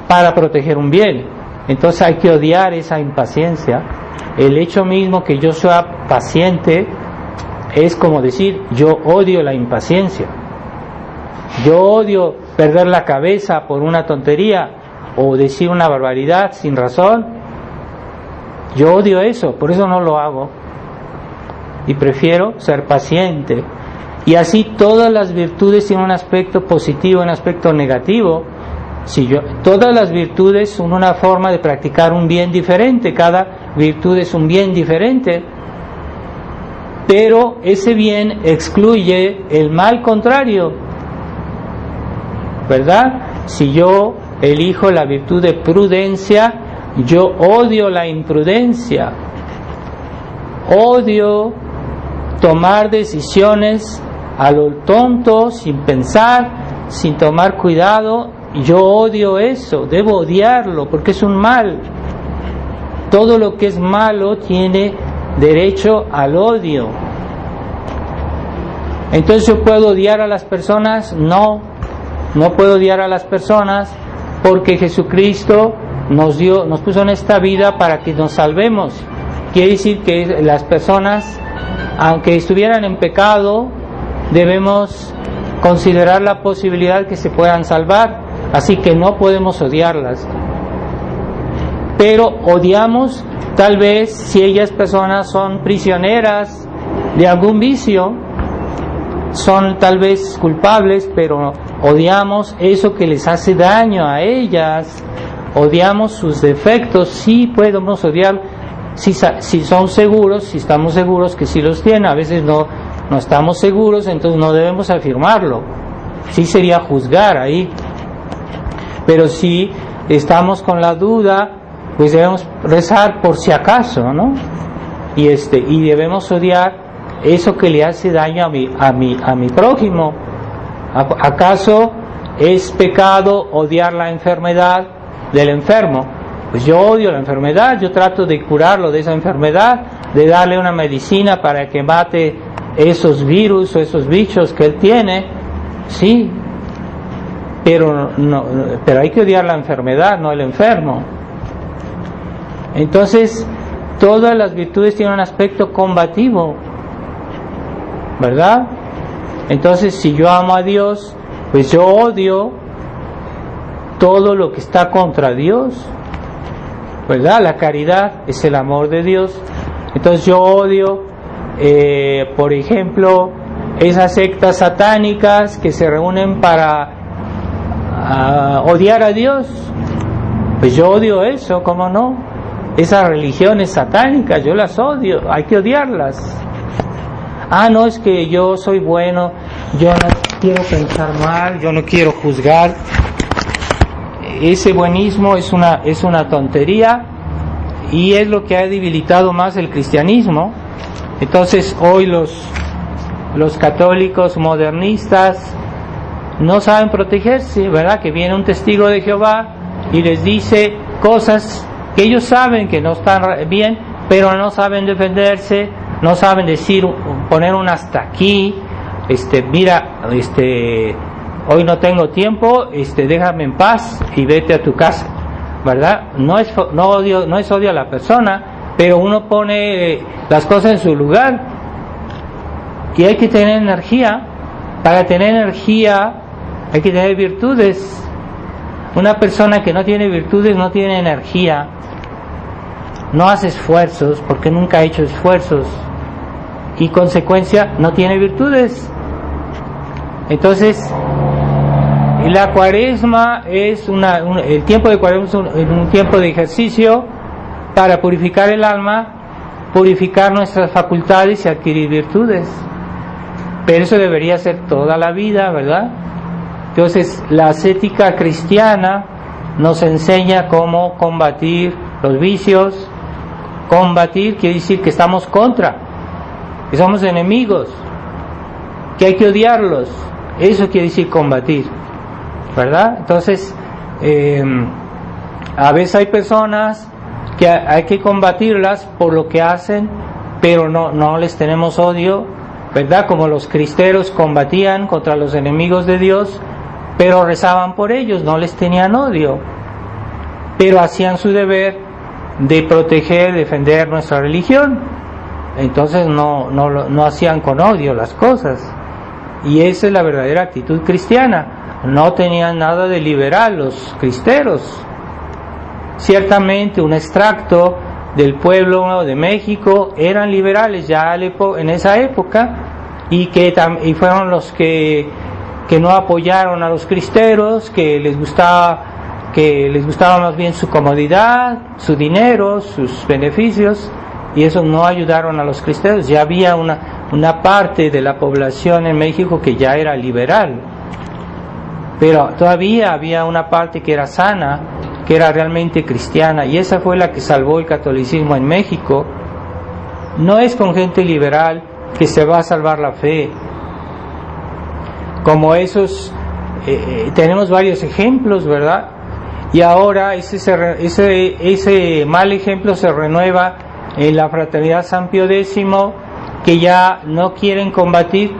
para proteger un bien. Entonces hay que odiar esa impaciencia. El hecho mismo que yo sea paciente es como decir, yo odio la impaciencia. Yo odio perder la cabeza por una tontería o decir una barbaridad sin razón. Yo odio eso, por eso no lo hago. Y prefiero ser paciente. Y así todas las virtudes tienen un aspecto positivo y un aspecto negativo. Todas las virtudes son una forma de practicar un bien diferente. Cada virtud es un bien diferente. Pero ese bien excluye el mal contrario, ¿verdad? Si yo elijo la virtud de prudencia, yo odio la imprudencia. Odio tomar decisiones a lo tonto, sin pensar, sin tomar cuidado. Yo odio eso, debo odiarlo porque es un mal. Todo lo que es malo tiene derecho al odio. Entonces, ¿yo puedo odiar a las personas? No puedo odiar a las personas, porque Jesucristo nos puso en esta vida para que nos salvemos. Quiere decir que las personas, aunque estuvieran en pecado, debemos considerar la posibilidad que se puedan salvar, así que no podemos odiarlas. Pero odiamos tal vez si ellas personas son prisioneras de algún vicio, son tal vez culpables, pero odiamos eso que les hace daño a ellas, odiamos sus defectos. Sí podemos odiar si son seguros, si estamos seguros que sí los tienen. A veces no estamos seguros, entonces no debemos afirmarlo. Sí sería juzgar ahí. Pero si estamos con la duda, pues debemos rezar por si acaso, ¿no? Y debemos odiar eso que le hace daño a mi prójimo. ¿Acaso es pecado odiar la enfermedad del enfermo? Pues yo odio la enfermedad, yo trato de curarlo de esa enfermedad, de darle una medicina para que mate esos virus o esos bichos que él tiene, sí, pero hay que odiar la enfermedad, no el enfermo. Entonces, todas las virtudes tienen un aspecto combativo, ¿verdad? Entonces, si yo amo a Dios, pues yo odio todo lo que está contra Dios, ¿verdad? La caridad es el amor de Dios. Entonces yo odio, por ejemplo, esas sectas satánicas que se reúnen para odiar a Dios. Pues yo odio eso, ¿cómo no? Esas religiones satánicas, yo las odio, hay que odiarlas. No, es que yo soy bueno, yo no quiero pensar mal, yo no quiero juzgar. Ese buenismo es una tontería y es lo que ha debilitado más el cristianismo. Entonces hoy los católicos modernistas no saben protegerse, ¿verdad? Que viene un testigo de Jehová y les dice cosas que ellos saben que no están bien, pero no saben defenderse, no saben decir, poner un hasta aquí, mira, hoy no tengo tiempo, déjame en paz y vete a tu casa, ¿verdad? No es odio a la persona, pero uno pone las cosas en su lugar. Y hay que tener energía. Para tener energía hay que tener virtudes. Una persona que no tiene virtudes no tiene energía, no hace esfuerzos porque nunca ha hecho esfuerzos y consecuencia no tiene virtudes. Entonces la cuaresma es el tiempo de cuaresma es un tiempo de ejercicio para purificar el alma, purificar nuestras facultades y adquirir virtudes. Pero eso debería ser toda la vida, ¿verdad? Entonces la ascética cristiana nos enseña cómo combatir los vicios. Combatir quiere decir que estamos contra, que somos enemigos, que hay que odiarlos. Eso quiere decir combatir, ¿verdad? Entonces a veces hay personas que hay que combatirlas por lo que hacen, pero no les tenemos odio, ¿verdad? Como los cristeros combatían contra los enemigos de Dios, pero rezaban por ellos, no les tenían odio, pero hacían su deber de proteger, defender nuestra religión. Entonces no hacían con odio las cosas, y esa es la verdadera actitud cristiana. No tenían nada de liberal los cristeros. Ciertamente un extracto del pueblo de México eran liberales ya en esa época, y fueron los que no apoyaron a los cristeros, que les gustaba más bien su comodidad, su dinero, sus beneficios, y eso no ayudaron a los cristeros. Ya había una parte de la población en México que ya era liberal, pero todavía había una parte que era sana, que era realmente cristiana, y esa fue la que salvó el catolicismo en México. No es con gente liberal que se va a salvar la fe. Como esos, tenemos varios ejemplos, ¿verdad? Y ahora ese mal ejemplo se renueva en la Fraternidad San Pío X, que ya no quieren combatir,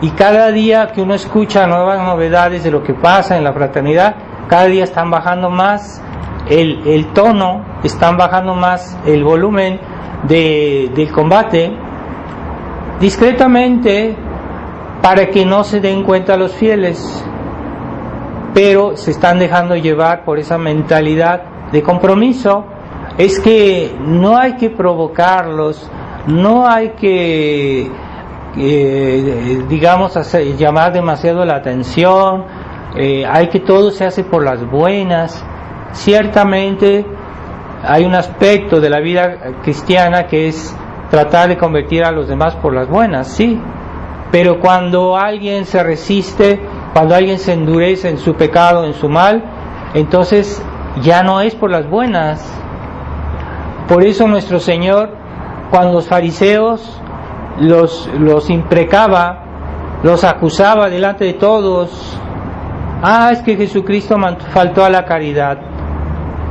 y cada día que uno escucha nuevas novedades de lo que pasa en la fraternidad, cada día están bajando más el tono, están bajando más el volumen del combate, discretamente, para que no se den cuenta los fieles, pero se están dejando llevar por esa mentalidad de compromiso. Es que no hay que provocarlos, no hay que llamar demasiado la atención, hay que todo se hace por las buenas. Ciertamente hay un aspecto de la vida cristiana que es tratar de convertir a los demás por las buenas, sí, pero cuando alguien se resiste, cuando alguien se endurece en su pecado, en su mal, entonces ya no es por las buenas. Por eso nuestro Señor, cuando los fariseos los imprecaba, los acusaba delante de todos, es que Jesucristo faltó a la caridad.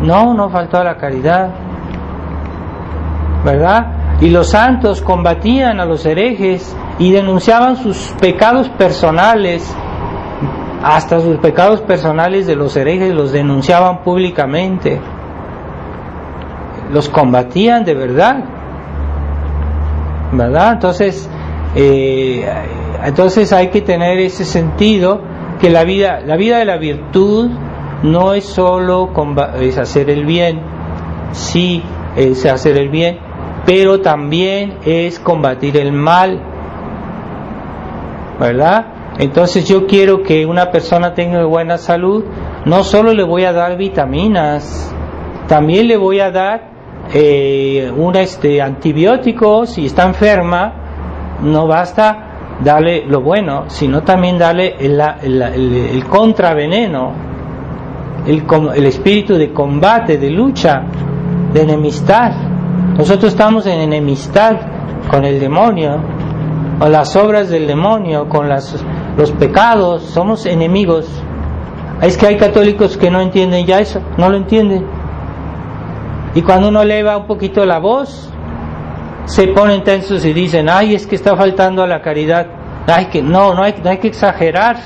No faltó a la caridad, ¿verdad? Y los santos combatían a los herejes y denunciaban sus pecados personales, hasta sus pecados personales de los herejes los denunciaban públicamente, los combatían de verdad, ¿verdad? Entonces hay que tener ese sentido, que la vida de la virtud no es solo es hacer el bien, sí es hacer el bien, pero también es combatir el mal, ¿verdad? Entonces yo quiero que una persona tenga buena salud, no solo le voy a dar vitaminas, también le voy a dar un antibiótico. Si está enferma, no basta darle lo bueno, sino también darle el contraveneno, el espíritu de combate, de lucha, de enemistad. Nosotros estamos en enemistad con el demonio, con las obras del demonio, con los pecados, somos enemigos. Es que hay católicos que no entienden ya eso, no lo entienden. Y cuando uno eleva un poquito la voz, se ponen tensos y dicen, es que está faltando a la caridad. No hay que exagerar.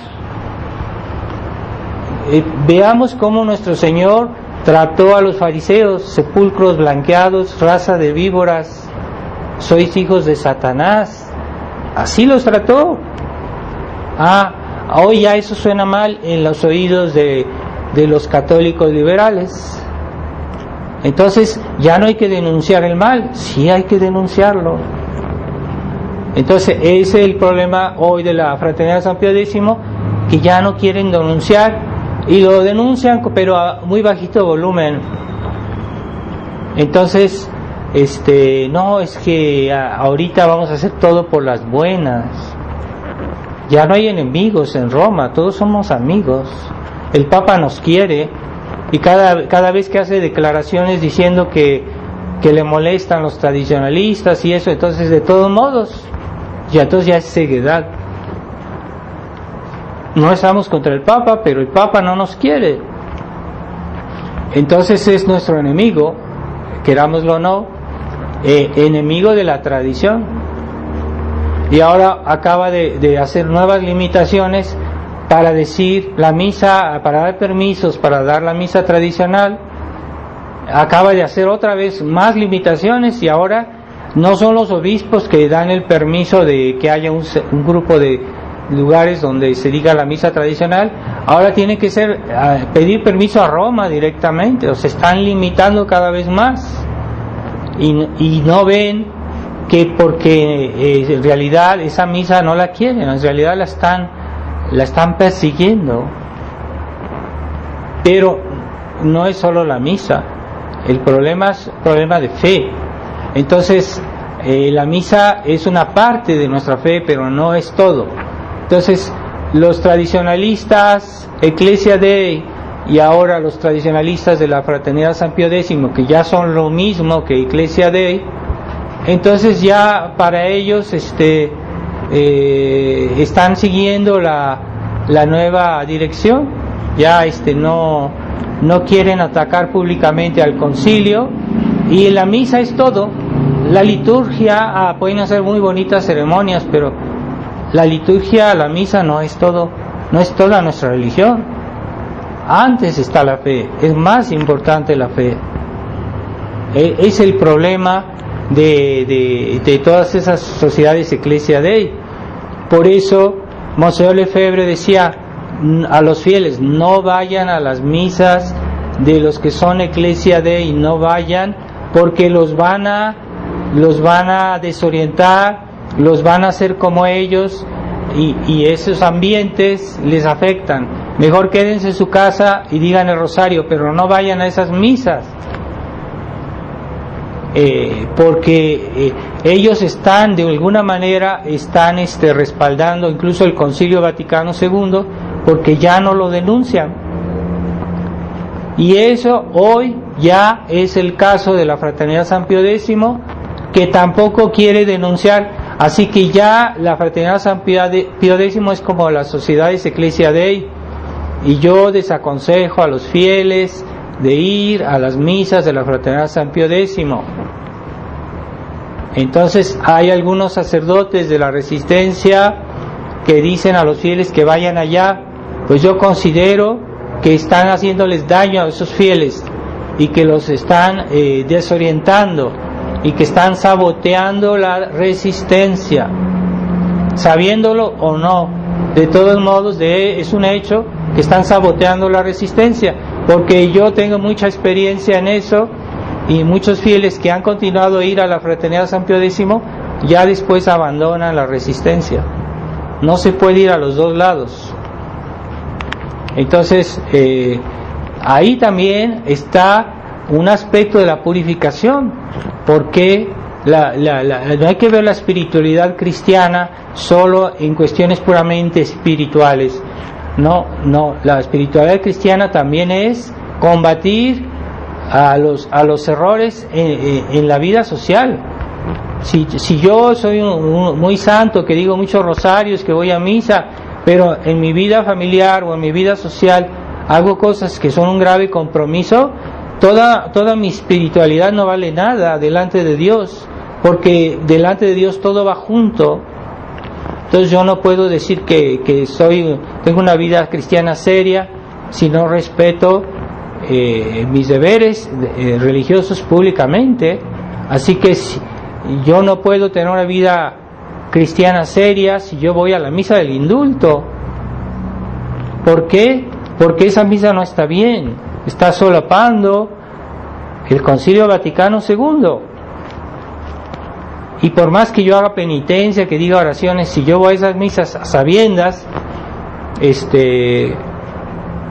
Veamos cómo nuestro Señor trató a los fariseos: sepulcros blanqueados, raza de víboras, sois hijos de Satanás. Así los trató. Hoy ya eso suena mal en los oídos de los católicos liberales. Entonces ya no hay que denunciar el mal, sí hay que denunciarlo. Entonces ese es el problema hoy de la Fraternidad San Pío X, que ya no quieren denunciar, y lo denuncian pero a muy bajito volumen. Entonces no, es que ahorita vamos a hacer todo por las buenas. Ya no hay enemigos en Roma, todos somos amigos. El Papa nos quiere, y cada vez que hace declaraciones diciendo que le molestan los tradicionalistas y eso, entonces de todos modos ya es ceguedad. No estamos contra el Papa, pero el Papa no nos quiere, entonces es nuestro enemigo, querámoslo o no, enemigo de la tradición. Y ahora acaba de hacer nuevas limitaciones para decir la misa, para dar permisos para dar la misa tradicional. Acaba de hacer otra vez más limitaciones, y ahora no son los obispos que dan el permiso de que haya un grupo de lugares donde se diga la misa tradicional. Ahora tiene que pedir permiso a Roma directamente. O se están limitando cada vez más, y no ven que porque en realidad esa misa no la quieren, en realidad la están persiguiendo. Pero no es solo la misa, el problema es problema de fe. Entonces la misa es una parte de nuestra fe, pero no es todo. Entonces los tradicionalistas, Ecclesia Dei, y ahora los tradicionalistas de la Fraternidad San Pío X, que ya son lo mismo que Ecclesia Dei, entonces ya para ellos están siguiendo la nueva dirección. Ya no quieren atacar públicamente al concilio, y la misa es todo. La liturgia, pueden hacer muy bonitas ceremonias, pero la liturgia, la misa no es todo, no es toda nuestra religión. Antes está la fe, es más importante la fe. Es el problema de todas esas sociedades Ecclesia Dei. Por eso Monseñor Lefebvre decía a los fieles: no vayan a las misas de los que son Ecclesia Dei, no vayan, porque los van a desorientar, los van a hacer como ellos, y esos ambientes les afectan. Mejor quédense en su casa y digan el rosario, pero no vayan a esas misas. Porque ellos están, de alguna manera, respaldando incluso el Concilio Vaticano II, porque ya no lo denuncian. Y eso hoy ya es el caso de la Fraternidad San Pío X, que tampoco quiere denunciar. Así que ya la Fraternidad San Pío X es como las sociedades Ecclesia Dei, y yo desaconsejo a los fieles de ir a las misas de la Fraternidad San Pío X. Entonces hay algunos sacerdotes de la Resistencia que dicen a los fieles que vayan allá. Pues yo considero que están haciéndoles daño a esos fieles, y que los están desorientando, y que están saboteando la resistencia, sabiéndolo o no. De todos modos, es un hecho que están saboteando la resistencia, porque yo tengo mucha experiencia en eso, y muchos fieles que han continuado a ir a la Fraternidad San Pío X ya después abandonan la resistencia. No se puede ir a los dos lados. Entonces ahí también está un aspecto de la purificación, porque no hay que ver la espiritualidad cristiana solo en cuestiones puramente espirituales. No, la espiritualidad cristiana también es combatir a los errores en la vida social. Si yo soy muy santo, que digo muchos rosarios, que voy a misa, pero en mi vida familiar o en mi vida social hago cosas que son un grave compromiso, toda mi espiritualidad no vale nada delante de Dios, porque delante de Dios todo va junto. Entonces yo no puedo decir que tengo una vida cristiana seria si no respeto mis deberes religiosos públicamente. Así que yo no puedo tener una vida cristiana seria si yo voy a la misa del indulto. ¿Por qué? Porque esa misa no está bien, está solapando el Concilio Vaticano II. Y por más que yo haga penitencia, que diga oraciones, si yo voy a esas misas a sabiendas,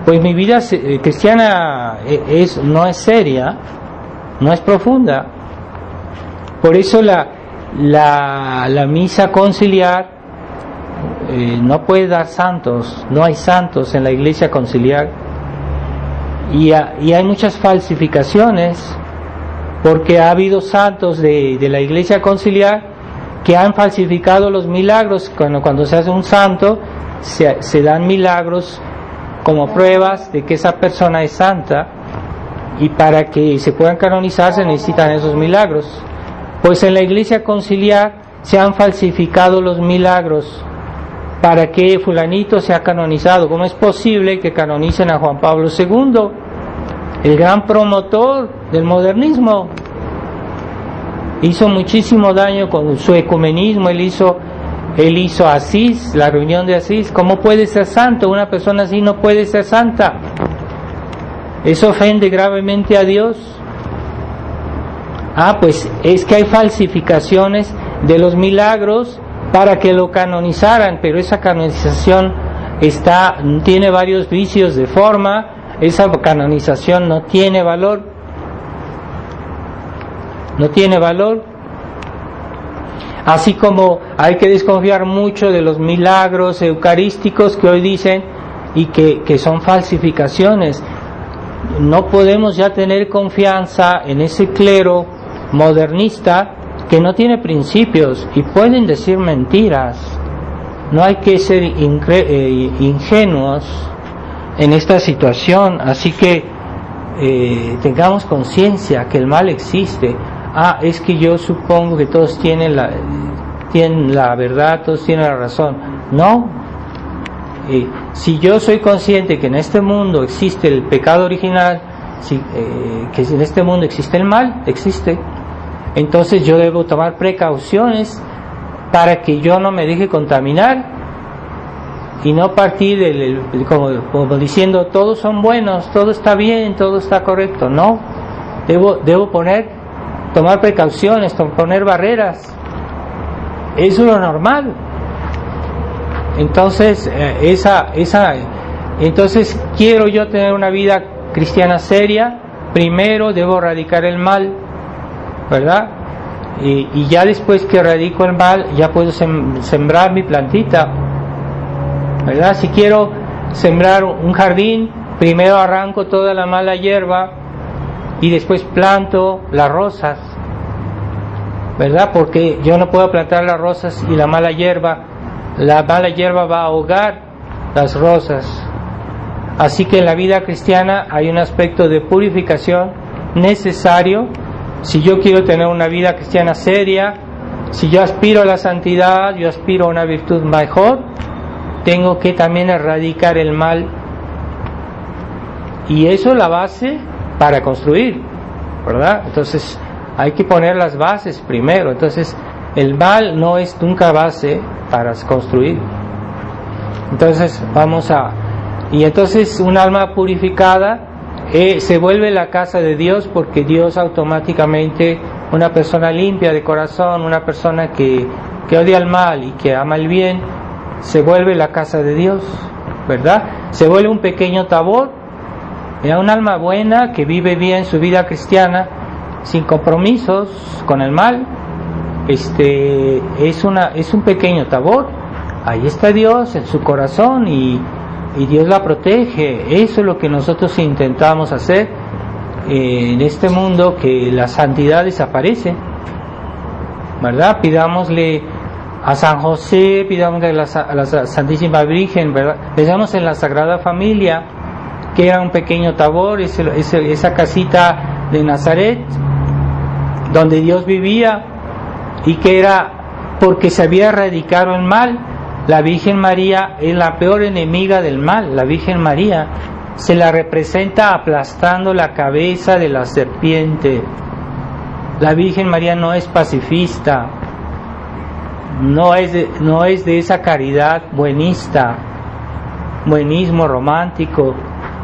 pues mi vida cristiana no es seria, no es profunda. Por eso la misa conciliar no puede dar santos, no hay santos en la iglesia conciliar, y hay muchas falsificaciones, porque ha habido santos de la iglesia conciliar que han falsificado los milagros. Cuando se hace un santo se dan milagros como pruebas de que esa persona es santa, y para que se puedan canonizar se necesitan esos milagros. Pues en la iglesia conciliar se han falsificado los milagros para que fulanito sea canonizado. ¿Cómo es posible que canonicen a Juan Pablo II, el gran promotor del modernismo? Hizo muchísimo daño con su ecumenismo. Él hizo Asís, la reunión de Asís. ¿Cómo puede ser santo? Una persona así no puede ser santa. Eso ofende gravemente a Dios. Pues es que hay falsificaciones de los milagros para que lo canonizaran, pero esa canonización tiene varios vicios de forma. Esa canonización no tiene valor. No tiene valor. Así como hay que desconfiar mucho de los milagros eucarísticos que hoy dicen y que son falsificaciones. No podemos ya tener confianza en ese clero modernista que no tiene principios y pueden decir mentiras. No hay que ser ingenuos en esta situación. Así que tengamos conciencia que el mal existe. Es que yo supongo que todos tienen la verdad, todos tienen la razón. No. Si yo soy consciente que en este mundo existe el pecado original, que en este mundo existe el mal, existe, entonces yo debo tomar precauciones para que yo no me deje contaminar y no partir como diciendo todos son buenos, todo está bien, todo está correcto. No, debo tomar precauciones, poner barreras. Eso es lo normal. Entonces entonces quiero yo tener una vida cristiana seria. Primero debo erradicar el mal, ¿verdad? Y ya después que erradico el mal, ya puedo sembrar mi plantita, ¿verdad? Si quiero sembrar un jardín, primero arranco toda la mala hierba y después planto las rosas, ¿verdad? Porque yo no puedo plantar las rosas y la mala hierba va a ahogar las rosas. Así que en la vida cristiana hay un aspecto de purificación necesario. Si yo quiero tener una vida cristiana seria, si yo aspiro a la santidad, yo aspiro a una virtud mejor, tengo que también erradicar el mal. Y eso es la base para construir, ¿verdad? Entonces hay que poner las bases primero. Entonces el mal no es nunca base para construir. Entonces y entonces un alma purificada se vuelve la casa de Dios, porque Dios automáticamente, una persona limpia de corazón, una persona que odia el mal y que ama el bien, se vuelve la casa de Dios, ¿verdad? Se vuelve un pequeño Tabor, un alma buena que vive bien su vida cristiana sin compromisos con el mal. Es un pequeño Tabor. Ahí está Dios en su corazón y Dios la protege. Eso es lo que nosotros intentamos hacer en este mundo, que la santidad desaparece, ¿verdad? Pidámosle a San José, pidámosle a la Santísima Virgen, ¿verdad? Pensamos en la Sagrada Familia, que era un pequeño Tabor, esa casita de Nazaret donde Dios vivía, y que era porque se había erradicado el mal. La Virgen María es la peor enemiga del mal. La Virgen María se la representa aplastando la cabeza de la serpiente. La Virgen María no es pacifista, no es de esa caridad buenista, buenismo romántico,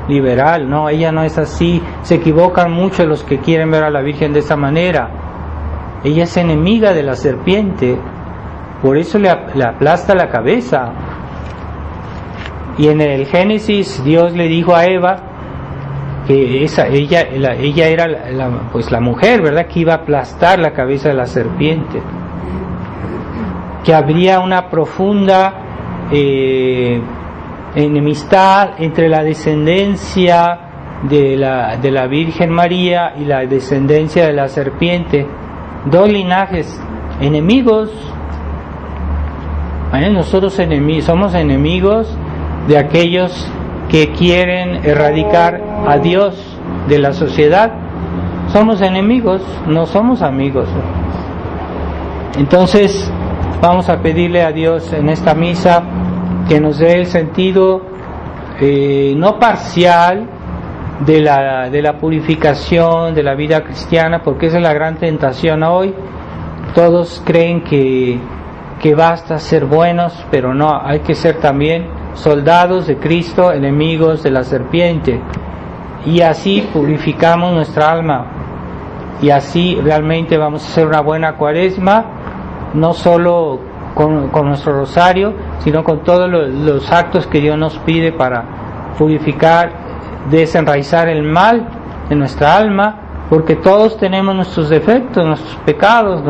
liberal. No, ella no es así. Se equivocan mucho los que quieren ver a la Virgen de esa manera. Ella es enemiga de la serpiente, por eso le aplasta la cabeza. Y en el Génesis Dios le dijo a Eva que ella era la mujer, ¿verdad?, que iba a aplastar la cabeza de la serpiente, que habría una profunda enemistad entre la descendencia de la Virgen María y la descendencia de la serpiente, dos linajes enemigos. Nosotros somos enemigos de aquellos que quieren erradicar a Dios de la sociedad. Somos enemigos, no somos amigos. Entonces vamos a pedirle a Dios en esta misa que nos dé el sentido no parcial de la purificación de la vida cristiana, porque esa es la gran tentación hoy. Todos creen que basta ser buenos, pero no, hay que ser también soldados de Cristo, enemigos de la serpiente, y así purificamos nuestra alma, y así realmente vamos a hacer una buena cuaresma, no solo con nuestro rosario, sino con todos los actos que Dios nos pide para purificar, desenraizar el mal de nuestra alma, porque todos tenemos nuestros defectos, nuestros pecados,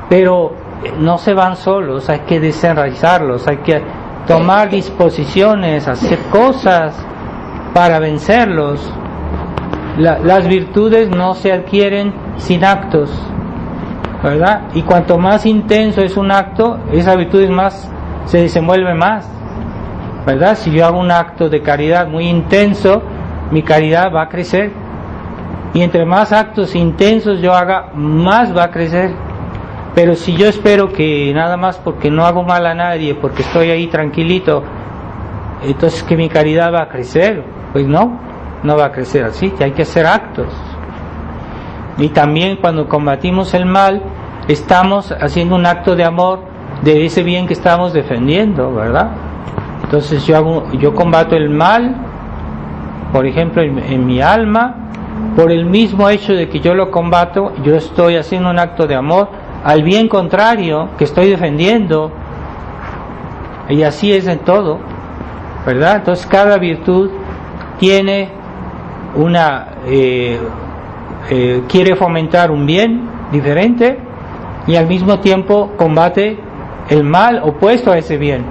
pero no se van solos, hay que desenraizarlos, hay que tomar disposiciones, hacer cosas para vencerlos. Las virtudes no se adquieren sin actos, ¿verdad? Y cuanto más intenso es un acto, esa virtud se desenvuelve más, ¿verdad? Si yo hago un acto de caridad muy intenso, mi caridad va a crecer, y entre más actos intensos yo haga, más va a crecer. Pero si yo espero que nada más porque no hago mal a nadie, porque estoy ahí tranquilito, entonces que mi caridad va a crecer, pues no va a crecer así, que hay que hacer actos. Y también cuando combatimos el mal, estamos haciendo un acto de amor de ese bien que estamos defendiendo, ¿verdad? Entonces yo combato el mal, por ejemplo, en mi alma, por el mismo hecho de que yo lo combato, yo estoy haciendo un acto de amor al bien contrario que estoy defendiendo, y así es en todo, ¿verdad? Entonces cada virtud tiene quiere fomentar un bien diferente y al mismo tiempo combate el mal opuesto a ese bien,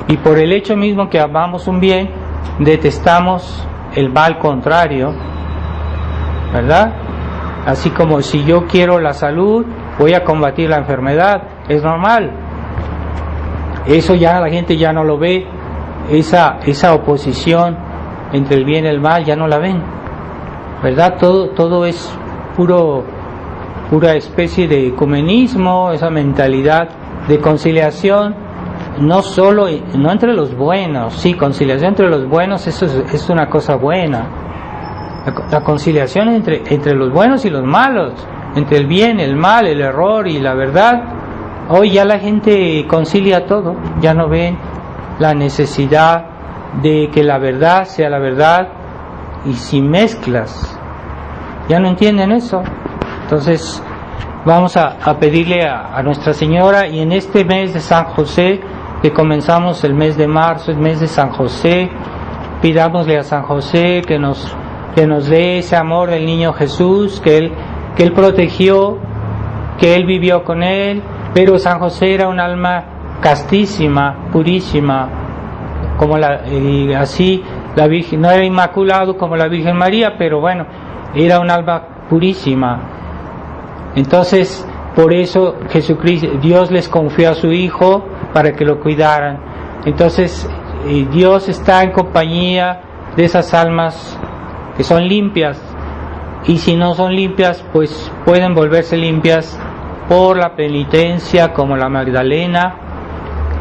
y por el hecho mismo que amamos un bien, detestamos el mal contrario, ¿verdad? Así como si yo quiero la salud, voy a combatir la enfermedad, es normal. Eso ya la gente ya no lo ve, esa oposición entre el bien y el mal ya no la ven, ¿verdad? Todo es pura especie de ecumenismo, esa mentalidad de conciliación, no entre los buenos. Sí, conciliación entre los buenos, eso es una cosa buena. La conciliación entre los buenos y los malos, entre el bien, el mal, el error y la verdad. Hoy ya la gente concilia todo, ya no ven la necesidad de que la verdad sea la verdad y sin mezclas, ya no entienden eso. Entonces vamos a pedirle a Nuestra Señora, y en este mes de San José, que comenzamos el mes de marzo, el mes de San José, pidámosle a San José que nos dé ese amor del niño Jesús, que él protegió, que él vivió con él, pero San José era un alma castísima, purísima, y así la Virgen, no era inmaculado como la Virgen María, pero bueno, era un alma purísima. Entonces, por eso Dios les confió a su Hijo para que lo cuidaran. Entonces, Dios está en compañía de esas almas que son limpias, y si no son limpias, pues pueden volverse limpias por la penitencia, como la Magdalena,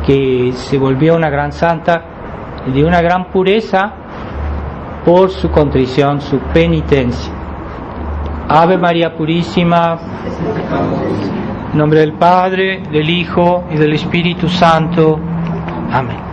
que se volvió una gran santa de una gran pureza por su contrición, su penitencia. Ave María Purísima, en nombre del Padre, del Hijo y del Espíritu Santo. Amén.